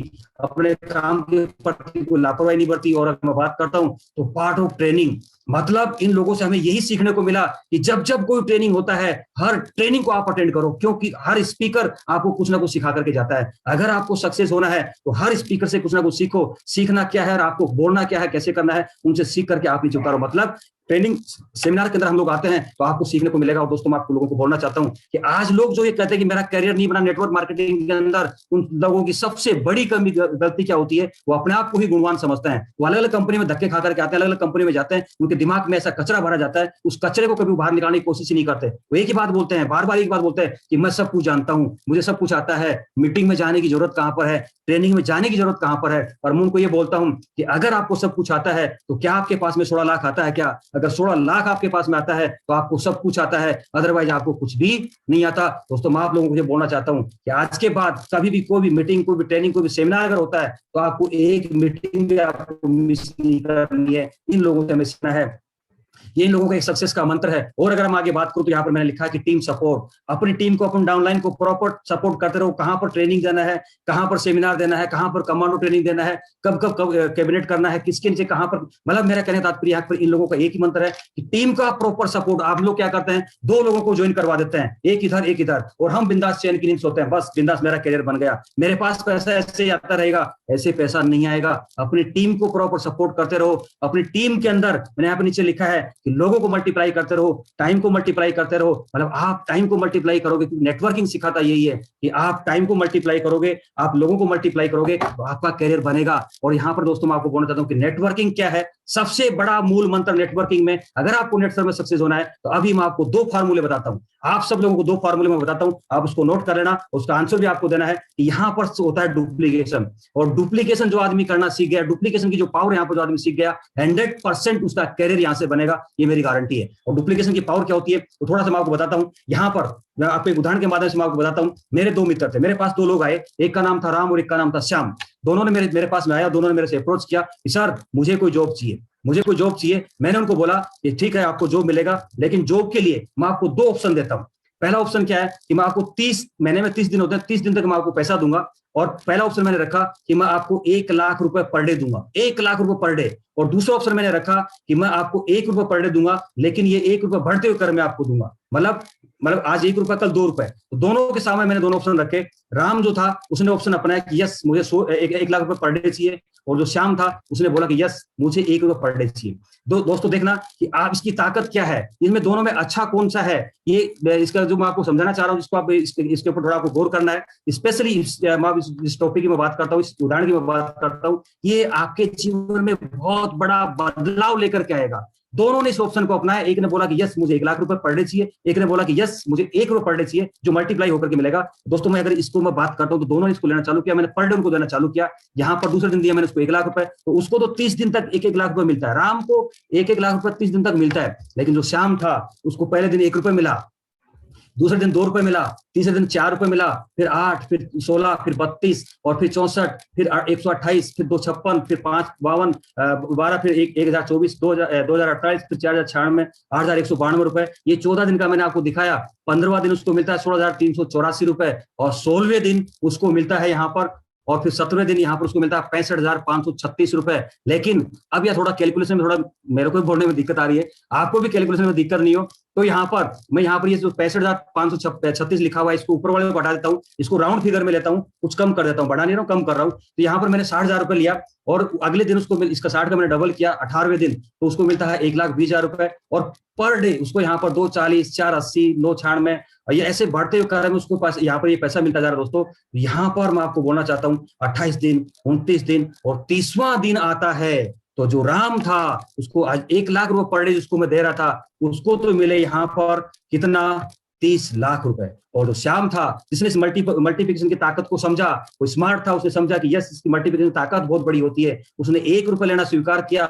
अपने काम के प्रति कोई लापरवाही नहीं बरती। और अगर मैं बात करता हूं तो पार्ट ऑफ ट्रेनिंग, मतलब इन लोगों से हमें यही सीखने को मिला कि जब जब कोई ट्रेनिंग होता है, हर ट्रेनिंग को आप अटेंड करो, क्योंकि हर स्पीकर आपको कुछ ना कुछ सिखा करके जाता है। अगर आपको सक्सेस होना है तो हर स्पीकर से कुछ ना कुछ सीखो, सीखना क्या है और आपको बोलना क्या है, कैसे करना है, उनसे सीख करके आप नीचे उतारो। मतलब ट्रेनिंग सेमिनार के अंदर हम लोग आते हैं तो आपको सीखने को मिलेगा। और दोस्तों मैं आप लोगों को बोलना चाहता हूं कि आज लोग जो ये कहते हैं कि मेरा करियर नहीं बना नेटवर्क मार्केटिंग के अंदर, उन लोगों की सबसे बड़ी कमी गलती क्या होती है, वो अपने आप को ही गुणवान समझते हैं। वो अलग अलग कंपनी में धक्के खा करके आते हैं, अलग अलग कंपनी में जाते हैं, उनके दिमाग में ऐसा कचरा भरा जाता है, उस कचरे को कभी बाहर निकालने की कोशिश ही नहीं करते। वो एक ही बात बोलते हैं, बार बार एक बात बोलते हैं कि मैं सब कुछ जानता हूं, मुझे सब कुछ आता है, मीटिंग में जाने की जरूरत कहां पर है, ट्रेनिंग में जाने की जरूरत कहां पर है। और मैं उनको ये बोलता हूं कि अगर आपको सब कुछ आता है तो क्या आपके पास में 16 लाख आता है क्या? अगर 16 लाख आपके पास में आता है तो आपको सब कुछ आता है, अदरवाइज आपको कुछ भी नहीं आता। दोस्तों मैं आप लोगों को ये बोलना चाहता हूं कि आज के बाद कभी भी कोई भी मीटिंग, कोई भी ट्रेनिंग, कोई भी सेमिनार अगर होता है तो आपको एक मीटिंग भी आपको मिस नहीं करनी है। इन लोगों से हमें सीखना है, ये इन लोगों का एक सक्सेस का मंत्र है। और अगर हम आगे बात करूं तो यहाँ पर मैंने लिखा है कि टीम सपोर्ट, अपनी टीम को, अपन डाउनलाइन को प्रॉपर सपोर्ट करते रहो। कहां पर ट्रेनिंग देना है, कहां पर सेमिनार देना है, कहां पर कमांडो ट्रेनिंग देना है, कब कब कैबिनेट करना है, किसके नीचे कहां पर। मतलब मेरा कहने का तात्पर्य यहाँ पर इन लोगों का एक ही मंत्र है कि टीम का प्रॉपर सपोर्ट। आप लोग क्या करते हैं, 2 लोगों को ज्वाइन करवा देते हैं, एक इधर एक इधर, और हम बिंदास चैन की नींद सोते हैं, बस बिंदास मेरा करियर बन गया, मेरे पास पैसा ऐसे आता रहेगा। ऐसे पैसा नहीं आएगा। अपनी टीम को प्रॉपर सपोर्ट करते रहो। अपनी टीम के अंदर मैंने यहाँ पर नीचे लिखा है कि लोगों को मल्टीप्लाई करते रहो, टाइम को मल्टीप्लाई करते रहो। मतलब आप टाइम को मल्टीप्लाई करोगे, क्योंकि नेटवर्किंग सिखाता यही है कि आप टाइम को मल्टीप्लाई करोगे, आप लोगों को मल्टीप्लाई करोगे तो आपका करियर बनेगा। और यहां पर दोस्तों मैं आपको बोलना चाहता हूं कि नेटवर्किंग क्या है, सबसे बड़ा मूल मंत्र नेटवर्किंग में। अगर आपको नेटवर्क में सक्सेस होना है तो अभी मैं आपको 2 फार्मूले बताता हूं, आप सब लोगों को 2 फार्मूले में बताता हूं, आप उसको नोट कर लेना। उसका आंसर भी आपको देना है कि यहां पर होता है डुप्लीकेशन। और डुप्लीकेशन जो आदमी करना सीख गया, डुप्लीकेशन की जो पावर यहां पर जो आदमी सीख गया, 100% उसका करियर यहां से बनेगा, ये मेरी गारंटी है। और डुप्लीकेशन की पावर क्या होती है तो थोड़ा सा मैं आपको बताता हूं। यहां पर मैं आपको एक उदाहरण के माध्यम से मैं आपको बताता हूं। मेरे 2 मित्र थे, मेरे पास 2 लोग आए, एक का नाम था राम और एक का नाम था श्याम। दोनों ने मेरे पास में आया, दोनों ने मेरे से अप्रोच किया कि सर मुझे कोई जॉब चाहिए, मुझे कोई जॉब चाहिए। मैंने उनको बोला कि ठीक है आपको जॉब मिलेगा, लेकिन जॉब के लिए मैं आपको 2 ऑप्शन देता हूं। पहला ऑप्शन क्या है कि मैं आपको 30 महीने में 30 दिन होते हैं, 30 दिन तक मैं आपको पैसा दूंगा। और पहला ऑप्शन मैंने रखा कि मैं आपको 1 लाख रुपए पर डे दूंगा, 1 लाख रुपए पर डे। और दूसरा ऑप्शन मैंने रखा कि मैं आपको 1 रुपए पर डे दूंगा, लेकिन ये 1 रुपए बढ़ते हुए कर मैं आपको दूंगा। मतलब आज 1 रुपए, कल 2 रुपए। तो दोनों के सामने मैंने दोनों ऑप्शन रखे। राम जो था उसने ऑप्शन अपनाया कि यस मुझे 1 लाख रुपए पर डे चाहिए, और जो श्याम था उसने बोला कि यस मुझे 1 रुपए पर डे चाहिए। दोस्तों देखना कि आप इसकी ताकत क्या है, इनमें दोनों में अच्छा कौन सा है, ये इसका जो मैं आपको समझाना चाह रहा हूँ, जिसको आप इसके ऊपर थोड़ा आपको गौर करना है। स्पेशली इस टॉपिक की मैं बात करता हूँ, इस उदाहरण की मैं बात करता हूँ, ये आपके जीवन में बहुत बड़ा बदलाव लेकर के आएगा। दोनों ने इस ऑप्शन को अपनाया। एक ने बोला कि यस मुझे 1 लाख रुपए पर डे चाहिए, एक ने बोला कि यस मुझे 1 रुपए पर डे चाहिए, जो मल्टीप्लाई होकर के मिलेगा। दोस्तों मैं अगर इसको मैं बात करता हूं तो दोनों ने इसको लेना चालू किया, मैंने पर डे उनको देना चालू किया। यहां पर दूसरे दिन दिया मैंने उसको 1 लाख रुपए, तो उसको तो 30 दिन तक 1-1 लाख रुपए मिलता है। राम को 1-1 लाख रुपए 30 दिन तक मिलता है, लेकिन जो श्याम था उसको पहले दिन 1 रुपए मिला, दूसरे दिन 2 रुपए मिला, तीसरे दिन 4 रुपए मिला, फिर 8, फिर 16, फिर 32, और फिर 64, फिर 128, फिर 256, फिर 552, 12, फिर 1024, 2028, फिर 4096, 8192 रुपए। ये 14 दिन का मैंने आपको दिखाया। 15वां दिन उसको मिलता है 16,384 रुपए, और 16वें दिन उसको मिलता है यहाँ पर, और फिर 17वें दिन यहाँ पर उसको मिलता है 65,536 रुपए। लेकिन अब यह थोड़ा कैलकुलेशन में, थोड़ा मेरे को भी बोलने में दिक्कत आ रही है, आपको भी कैलकुलेशन में दिक्कत नहीं हो तो यहाँ पर मैं यहाँ पर ये जो 65,536 लिखा हुआ है, इसको ऊपर वाले को बढ़ा देता हूँ, इसको राउंड फिगर में लेता हूँ, कुछ कम कर देता हूँ, बढ़ा नहीं रहा हूँ, कम कर रहा हूँ। तो यहाँ पर मैंने 60,000 रुपए लिया, और अगले दिन उसको इसका 60 का मैंने डबल किया 18वें दिन, तो उसको मिलता है 1,20,000 रुपए। और पर डे उसको यहाँ पर 240, 480, 996, ये ऐसे बढ़ते हुए क्रम में उसको पास यहाँ पर ये पैसा मिलता जा रहा है। दोस्तों यहाँ पर मैं आपको बोलना चाहता हूँ 28 दिन, 29 दिन और 30वां दिन आता है, तो जो राम था उसको आज 1 लाख रुपए पर डे जिसको मैं दे रहा था, उसको तो मिले यहाँ पर कितना, 30 लाख रुपए। और जो श्याम था जिसने इस मल्टीप्लिकेशन की ताकत को समझा, वो स्मार्ट था, उसने समझा कि यस इसकी मल्टीप्लिकेशन की ताकत बहुत बड़ी होती है, उसने 1 रुपए लेना स्वीकार किया,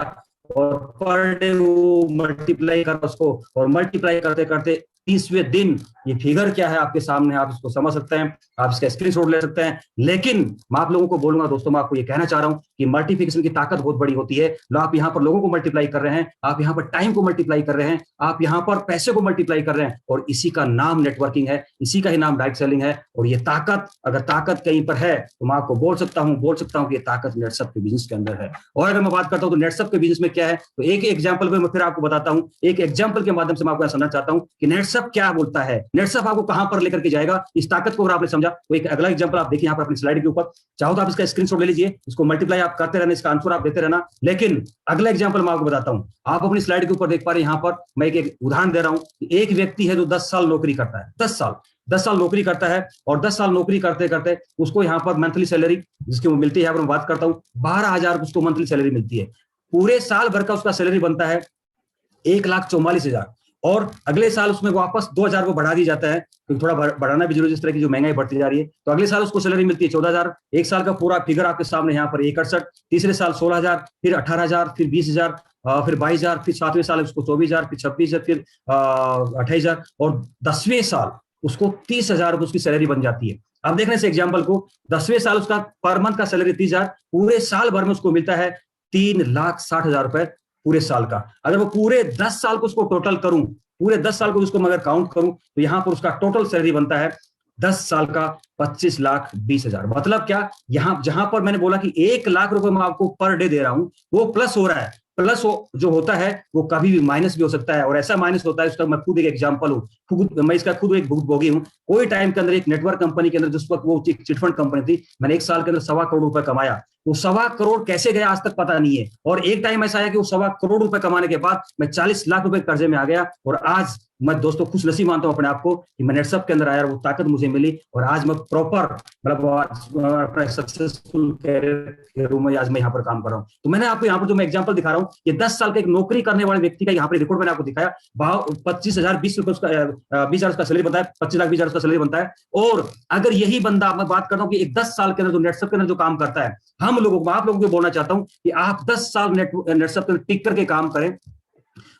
और पर डे वो मल्टीप्लाई करा उसको, और मल्टीप्लाई करते करते 30वें दिन ये फिगर क्या है आपके सामने, आप इसको समझ सकते हैं, आप इसका स्क्रीनशॉट ले सकते हैं। लेकिन मैं आप लोगों को बोलूंगा दोस्तों, मैं आपको ये कहना चाह रहा हूं कि मल्टीप्लिकेशन की ताकत बहुत बड़ी होती है। आप यहाँ पर लोगों को मल्टीप्लाई कर रहे हैं, आप यहाँ पर टाइम को मल्टीप्लाई कर रहे हैं, आप यहाँ पर पैसे को मल्टीप्लाई कर रहे हैं, और इसी का नाम नेटवर्किंग है, इसी का ही नाम डायरेक्ट सेलिंग है। और ये ताकत, अगर ताकत कहीं पर है तो मैं आपको बोल सकता हूं कि ये ताकत नेटसप के बिजनेस के अंदर है। और अगर मैं बात करता हूं तो नेटसप के बिजनेस में क्या है, तो एक एग्जांपल में मैं फिर आपको बताता हूं, एक एग्जांपल के माध्यम से मैं आपको समझना चाहता हूं कि नेटसप क्या बोलता है, नेटसप आपको कहां पर लेकर के जाएगा, इस ताकत को अगर आपने समझा तो एक अगला एग्जांपल आप देखिए यहाँ पर अपनी स्लाइड के ऊपर, चाहो तो आप इसका स्क्रीनशॉट ले लीजिए, इसको मल्टीप्लाई आप करते रहना, इसका आंसर आप देते रहना। लेकिन अगला एग्जांपल मैं आपको बताता हूं, आप अपनी स्लाइड के ऊपर देख पा रहे हैं, यहाँ पर मैं एक उदाहरण दे रहा हूं। एक व्यक्ति है जो 10 साल नौकरी करता है, 10 साल नौकरी करता है, और 10 साल नौकरी करते करते उसको यहाँ पर मंथली सैलरी जिसकी वो मिलती है, यहाँ पर मैं बात करता हूँ 12,000 उसको मंथली सैलरी मिलती है। पूरे साल भर का उसका सैलरी बनता है 1,44,000, और अगले साल उसमें वापस 2,000 को बढ़ा दी जाता है, क्योंकि थोड़ा बढ़ाना भी जरूरी, इस तरह की जो महंगाई बढ़ती जा रही है। तो अगले साल उसको सैलरी मिलती है 14,000। एक साल का पूरा फिगर आपके सामने यहाँ पर 61, तीसरे साल 16,000, फिर 18,000, फिर 20,000, फिर 22,000, फिर 7वें साल उसको 24,000, फिर 26,000, फिर 28,000, और 10वें साल उसको 30,000 उसकी सैलरी बन जाती है। अब देखने से एग्जाम्पल को, 10वें साल उसका पर मंथ का सैलरी 30,000, पूरे साल भर में उसको मिलता है 3,60,000 रुपए पूरे साल का। अगर वो पूरे 10 साल को उसको टोटल करूं, पूरे 10 साल को उसको मगर काउंट करूं, तो यहां पर उसका टोटल सैलरी बनता है 10 साल का 25,20,000। मतलब क्या, यहां जहां पर मैंने बोला कि 1,00,000 रुपए मैं आपको पर डे दे रहा हूं, वो प्लस हो रहा है। प्लस जो होता है वो कभी भी माइनस भी हो सकता है, और ऐसा माइनस होता है, उसका मैं खुद एक एग्जांपल हूं, मैं इसका खुद एक भुगतभोगी हूं। कोई टाइम के अंदर एक नेटवर्क कंपनी के अंदर, जिस वक्त वो चिटफंड कंपनी थी, मैंने एक साल के अंदर 1.25 करोड़ रुपए कमाया। वो 1.25 करोड़ कैसे गया आज तक पता नहीं है, और एक टाइम ऐसा आया कि वो 1.25 करोड़ रुपए कमाने के बाद मैं 40 लाख रुपए कर्जे में आ गया, और आज मैं दोस्तों खुश नसीब मानता हूं अपने आप को कि मैं नेटसप के अंदर आया, वो ताकत मुझे मिली, और आज मैं प्रॉपर मतलब सक्सेसफुल कैरियर के रूप में आज मैं यहाँ पर काम कर रहा हूँ। तो मैंने आपको यहाँ पर जो मैं एग्जांपल दिखा रहा हूँ, ये 10 साल का एक नौकरी करने वाले व्यक्ति का यहाँ पर रिकॉर्ड मैंने आपको दिखाया। 25,000 20 रुपए उसका 20,000 उसका सैलरी बनता है, 25,20,000 उसका सैलरी बनता है। और अगर यही बंदा, मैं बात करता हूँ कि एक 10 साल के अंदर जो नेटसप के अंदर जो काम करता है, हम लोगों को, आप लोगों को बोलना चाहता हूं कि आप 10 साल नेटसप के टिक करके काम करें।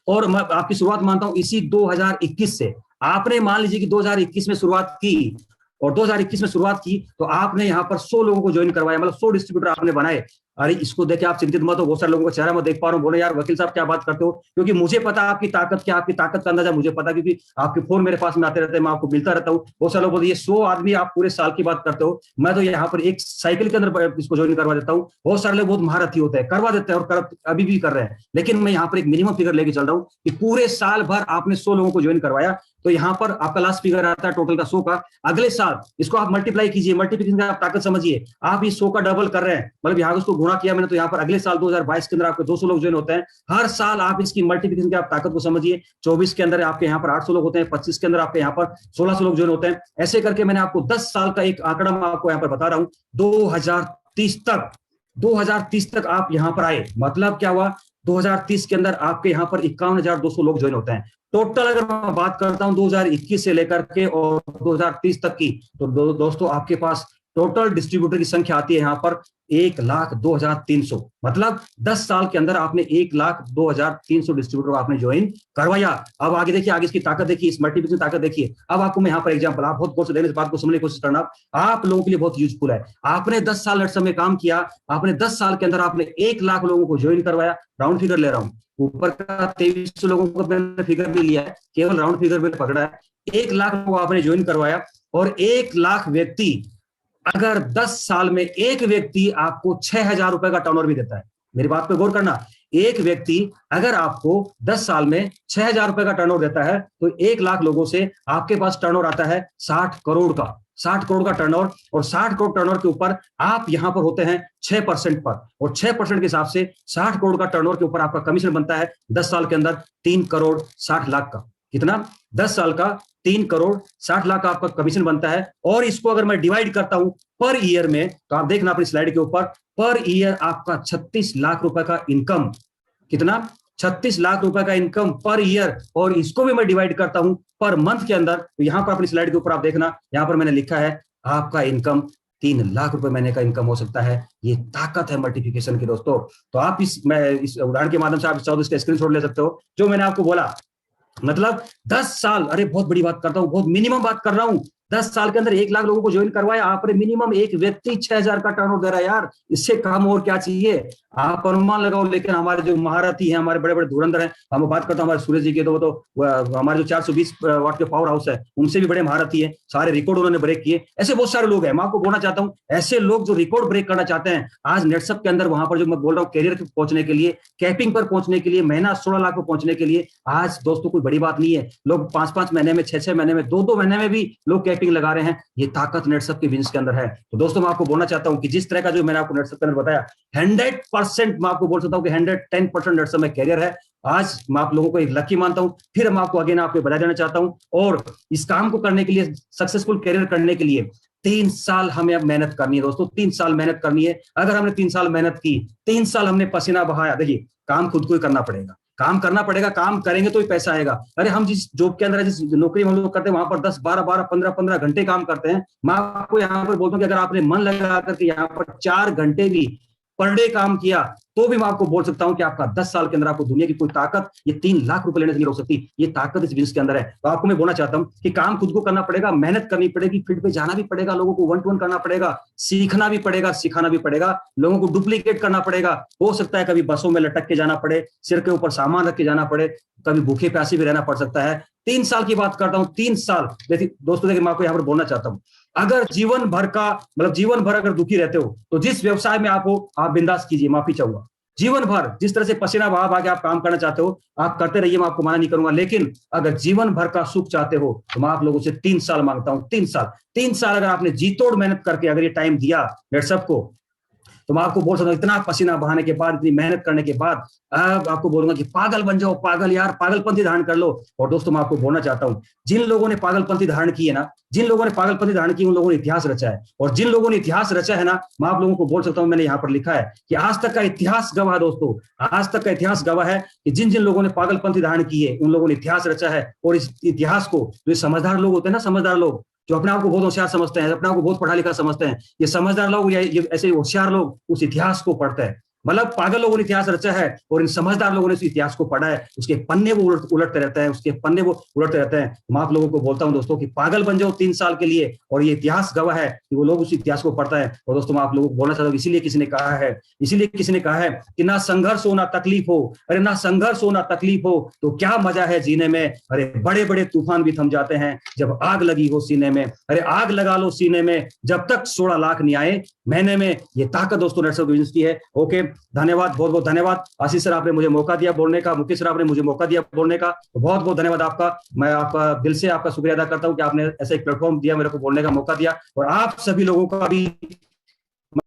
और मैं आपकी शुरुआत मानता हूं इसी 2021 से। आपने मान लीजिए कि 2021 में शुरुआत की, और 2021 में शुरुआत की तो आपने यहाँ पर 100 लोगों को ज्वाइन करवाया, मतलब 100 डिस्ट्रीब्यूटर आपने बनाए। अरे इसको देखे आप चिंतित मत हो, बहुत सारे लोगों का चेहरा मैं देख पा रहा हूँ, बोले यार वकील साहब क्या बात करते हो, क्योंकि मुझे पता आपकी ताकत क्या, आपकी ताकत का अंदाजा मुझे पता, क्योंकि आपके फोन मेरे पास में आते रहते हैं, मैं आपको मिलता रहता हूँ। बहुत सारे लोग बोलते ये 100 आदमी आप पूरे साल की बात करते हो, मैं तो यहाँ पर एक साइकिल के अंदर इसको ज्वाइन करवा देता हूँ। बहुत सारे लोग बहुत महारथी होते हैं, करवा देते हैं, और अभी भी कर रहे हैं। लेकिन मैं यहाँ पर एक मिनिमम फिगर लेके चल रहा हूँ कि पूरे साल भर आपने 100 लोगों को ज्वाइन करवाया, तो यहाँ पर आपका लास्ट फिगर आता है टोटल का 100 का। अगले साल इसको आप मल्टीप्लाई कीजिए, मल्टीप्लिकेशन का आप ताकत समझिए, आप इस 100 का डबल कर रहे हैं, मतलब यहाँ उसको गुणा किया मैंने, तो यहाँ पर अगले साल 2022 के अंदर आपके 200 लोग ज्वाइन होते हैं। हर साल आप इसकी मल्टीप्लिकेशन की आप ताकत को समझिए। 24 के अंदर आपके यहाँ पर 800 लोग होते हैं, 25 के अंदर आपके यहाँ पर 1600 लोग ज्वाइन होते हैं। ऐसे करके मैंने आपको 10 साल का एक आंकड़ा मैं आपको यहाँ पर बता रहा हूँ। 2030 तक आप यहाँ पर आए, मतलब क्या हुआ, 2030 के अंदर आपके यहाँ पर 51,200 लोग ज्वाइन होते हैं। टोटल अगर मैं बात करता हूं 2021 से लेकर के और 2030 तक की, तो दोस्तों आपके पास टोटल डिस्ट्रीब्यूटर की संख्या आती है यहाँ पर 1,02,300। मतलब 10 साल के अंदर आपने 1,02,300 डिस्ट्रीब्यूटर आपने ज्वाइन करवाया। अब आगे देखिए, आगे इसकी ताकत देखिए, इस मल्टीप्लिकेशन ताकत देखिए। अब आपको मैं यहाँ पर एग्जांपल, आप बहुत गौर से देखने, इस बात को समझने की कोशिश करना, आप लोगों के लिए बहुत यूजफुल है। आपने 10 साल नेटसप में काम किया, आपने 10 साल के अंदर आपने 1,00,000 लोगों को ज्वाइन करवाया। राउंड फिगर ले रहा हूं, ऊपर का 2300 लोगों को मैंने फिगर भी लिया है, केवल राउंड फिगर में पकड़ा है। 1,00,000 को आपने ज्वाइन करवाया, और 1,00,000 व्यक्ति, अगर 10 साल में एक व्यक्ति आपको 6,000 रुपए का टर्नओवर भी देता है, मेरी बात पे गौर करना, एक व्यक्ति अगर आपको 10 साल में 6,000 रुपए का टर्नओवर देता है, तो 1,00,000 लोगों से आपके पास टर्नओवर आता है 60 करोड़ का, 60 करोड़ का टर्नओवर। और 60 करोड़ टर्नओवर के ऊपर आप यहां पर होते हैं 6% पर, और 6% के हिसाब से 60 करोड़ का टर्नओवर के ऊपर आपका कमीशन बनता है 10 साल के अंदर 3 करोड़ 60 लाख का। कितना? 10 साल का 3 करोड़ 60 लाख का आपका कमीशन बनता है। और इसको अगर मैं डिवाइड करता हूं पर ईयर में, तो आप देखना अपनी स्लाइड के ऊपर, पर ईयर आपका 36 लाख रुपए का इनकम। कितना? 36 लाख रुपए का इनकम पर ईयर। और इसको भी मैं डिवाइड करता हूं पर मंथ के अंदर, तो यहां पर अपनी स्लाइड के ऊपर आप देखना, यहां पर मैंने लिखा है आपका इनकम 3 लाख रुपए महीने का इनकम हो सकता है। ये ताकत है मल्टीप्लिकेशन की दोस्तों। तो आप इस उदाहरण के माध्यम से आप चाहो तो इसका स्क्रीनशॉट ले सकते हो। जो मैंने आपको बोला मतलब 10 साल, अरे बहुत बड़ी बात करता हूँ, बहुत मिनिमम बात कर रहा हूँ। 10 साल के अंदर 1 लाख लोगों को ज्वाइन करवाया आपने, मिनिमम एक व्यक्ति 6,000 का टर्नओवर दे रहा है यार, इससे कम और क्या चाहिए? आप अनुमान लगाओ। लेकिन हमारे जो महारथी हैं, हमारे बड़े बड़े धुरंधर हैं, हम बात करता हूँ हमारे सूरज जी के, तो वो तो हमारे जो 420 वाट के पावर हाउस है, उनसे भी बड़े महारथी है, सारे रिकॉर्ड उन्होंने ब्रेक किए। ऐसे बहुत सारे लोग हैं, मैं आपको बोलना चाहता हूँ, ऐसे लोग जो रिकॉर्ड ब्रेक करना चाहते हैं, आज नेटसप के अंदर वहां पर जो मैं बोल रहा हूँ, कैरियर पहुंचने के लिए, कैपिंग पर पहुंचने के लिए, महीना 16 लाख पर पहुंचने के लिए, आज दोस्तों कोई बड़ी बात नहीं है। लोग 5-5 महीने में, 6-6 महीने में, 2-2 महीने में भी लोग कैपिंग लगा रहे हैं। ये ताकत नेटसप के विंग्स के अंदर है। तो दोस्तों मैं आपको बोलना चाहता हूं कि जिस तरह का जो मैंने आपको नेटसप के अंदर बताया, 100% मैं आपको बोल सकता हूं कि 110% नेटसप में कैरियर है। आज मैं आप लोगों को एक लकी मानता हूं। फिर मैं आपको अगेन आपको बता देना चाहता हूं, और इस काम को करने के लिए, सक्सेसफुल कैरियर करने के लिए 3 साल हमें अब मेहनत करनी है दोस्तों। 3 साल मेहनत करनी है। अगर हमने 3 साल मेहनत की, 3 साल हमने पसीना बहाया, देखिए काम खुद को ही करना पड़ेगा, काम करना पड़ेगा, काम करेंगे तो ही पैसा आएगा। अरे हम जिस जॉब के अंदर, जिस नौकरी में हम लोग करते हैं, वहां पर 10-12, 15-15 घंटे काम करते हैं। मैं आपको यहाँ पर बोलता हूँ कि अगर आपने मन लगा करके यहाँ पर 4 घंटे भी पर डे काम किया, तो भी मैं आपको बोल सकता हूं कि आपका 10 साल के अंदर आपको दुनिया की कोई ताकत ये 3 लाख रुपए लेने से नहीं रोक सकती। ये ताकत इस बिजनेस के अंदर है। तो आपको मैं बोलना चाहता हूं कि काम खुद को करना पड़ेगा, मेहनत करनी पड़ेगी, फील्ड पे जाना भी पड़ेगा, लोगों को 1-to-1 करना पड़ेगा, सीखना भी पड़ेगा, सिखाना भी पड़ेगा, लोगों को डुप्लीकेट करना पड़ेगा। हो सकता है कभी बसों में लटक के जाना पड़े, सिर के ऊपर सामान रख के जाना पड़े, कभी भूखे प्यासे भी रहना पड़ सकता है। 3 साल की बात करता हूं, 3 साल। देखिए दोस्तों, देखिए मैं आपको यहाँ पर बोलना चाहता हूं, अगर जीवन भर का, मतलब जीवन भर अगर दुखी रहते हो, तो जिस व्यवसाय में आप हो, आप बिंदास कीजिए, माफी चाहूंगा। जीवन भर जिस तरह से पसीना बहा बहा के आप काम करना चाहते हो, आप करते रहिए, मैं आपको मना नहीं करूंगा। लेकिन अगर जीवन भर का सुख चाहते हो, तो मैं आप लोगों से 3 साल मांगता हूं। 3 साल, 3 साल अगर आपने जी तोड़ मेहनत करके अगर ये टाइम दिया नेटसप को, तो मैं आपको बोल सकता हूँ, इतना पसीना बहाने के बाद, इतनी मेहनत करने के बाद, अब आपको बोलूंगा कि पागल बन जाओ, पागल यार, पागलपंथी धारण कर लो। और दोस्तों मैं आपको बोलना चाहता हूँ, जिन लोगों ने पागलपंथी धारण की है ना, जिन लोगों ने पागलपंथी धारण की, उन लोगों ने इतिहास रचा है। और जिन लोगों ने इतिहास रचा है ना, मैं आप लोगों को बोल सकता हूँ, मैंने यहाँ पर लिखा है कि आज तक का इतिहास गवाह है दोस्तों, आज तक का इतिहास गवाह है कि जिन जिन लोगों ने पागलपंथी धारण की है, उन लोगों ने इतिहास रचा है। और इस इतिहास को जो समझदार लोग होते हैं ना, समझदार लोग जो अपने आप को बहुत होशियार समझते हैं, अपने आप को बहुत पढ़ा लिखा समझते हैं, ये समझदार लोग या ये ऐसे होशियार लोग उस इतिहास को पढ़ते हैं। मतलब पागल लोगों ने इतिहास रचा है और इन समझदार लोगों ने उस इतिहास को पढ़ा है, उसके पन्ने वो उलटते रहते हैं, उसके पन्ने वो उलटते रहते हैं। मैं आप लोगों को बोलता हूं दोस्तों कि पागल बन जाओ 3 साल के लिए, और ये इतिहास गवाह है कि वो लोग उस इतिहास को पढ़ता है। और दोस्तों मैं आप लोगों को बोलना चाहता हूँ, इसीलिए किसी ने कहा है कि ना संघर्ष हो ना तकलीफ हो। अरे ना संघर्ष हो ना तकलीफ हो तो क्या मजा है जीने में। अरे बड़े बड़े तूफान भी थम जाते हैं जब आग लगी हो सीने में। अरे आग लगा लो सीने में जब तक 16 लाख नहीं आए महीने में। ये ताकत दोस्तों नेटसप बिजनेस की है। ओके, धन्यवाद, बहुत बहुत धन्यवाद। आशीष सर, आपने मुझे मौका दिया बोलने का, मुकेश सर आपने मुझे मौका दिया बोलने का, तो बहुत बहुत धन्यवाद आपका। मैं आपका दिल से आपका शुक्रिया अदा करता हूं कि आपने ऐसा एक प्लेटफॉर्म दिया, मेरे को बोलने का मौका दिया। और आप सभी लोगों का भी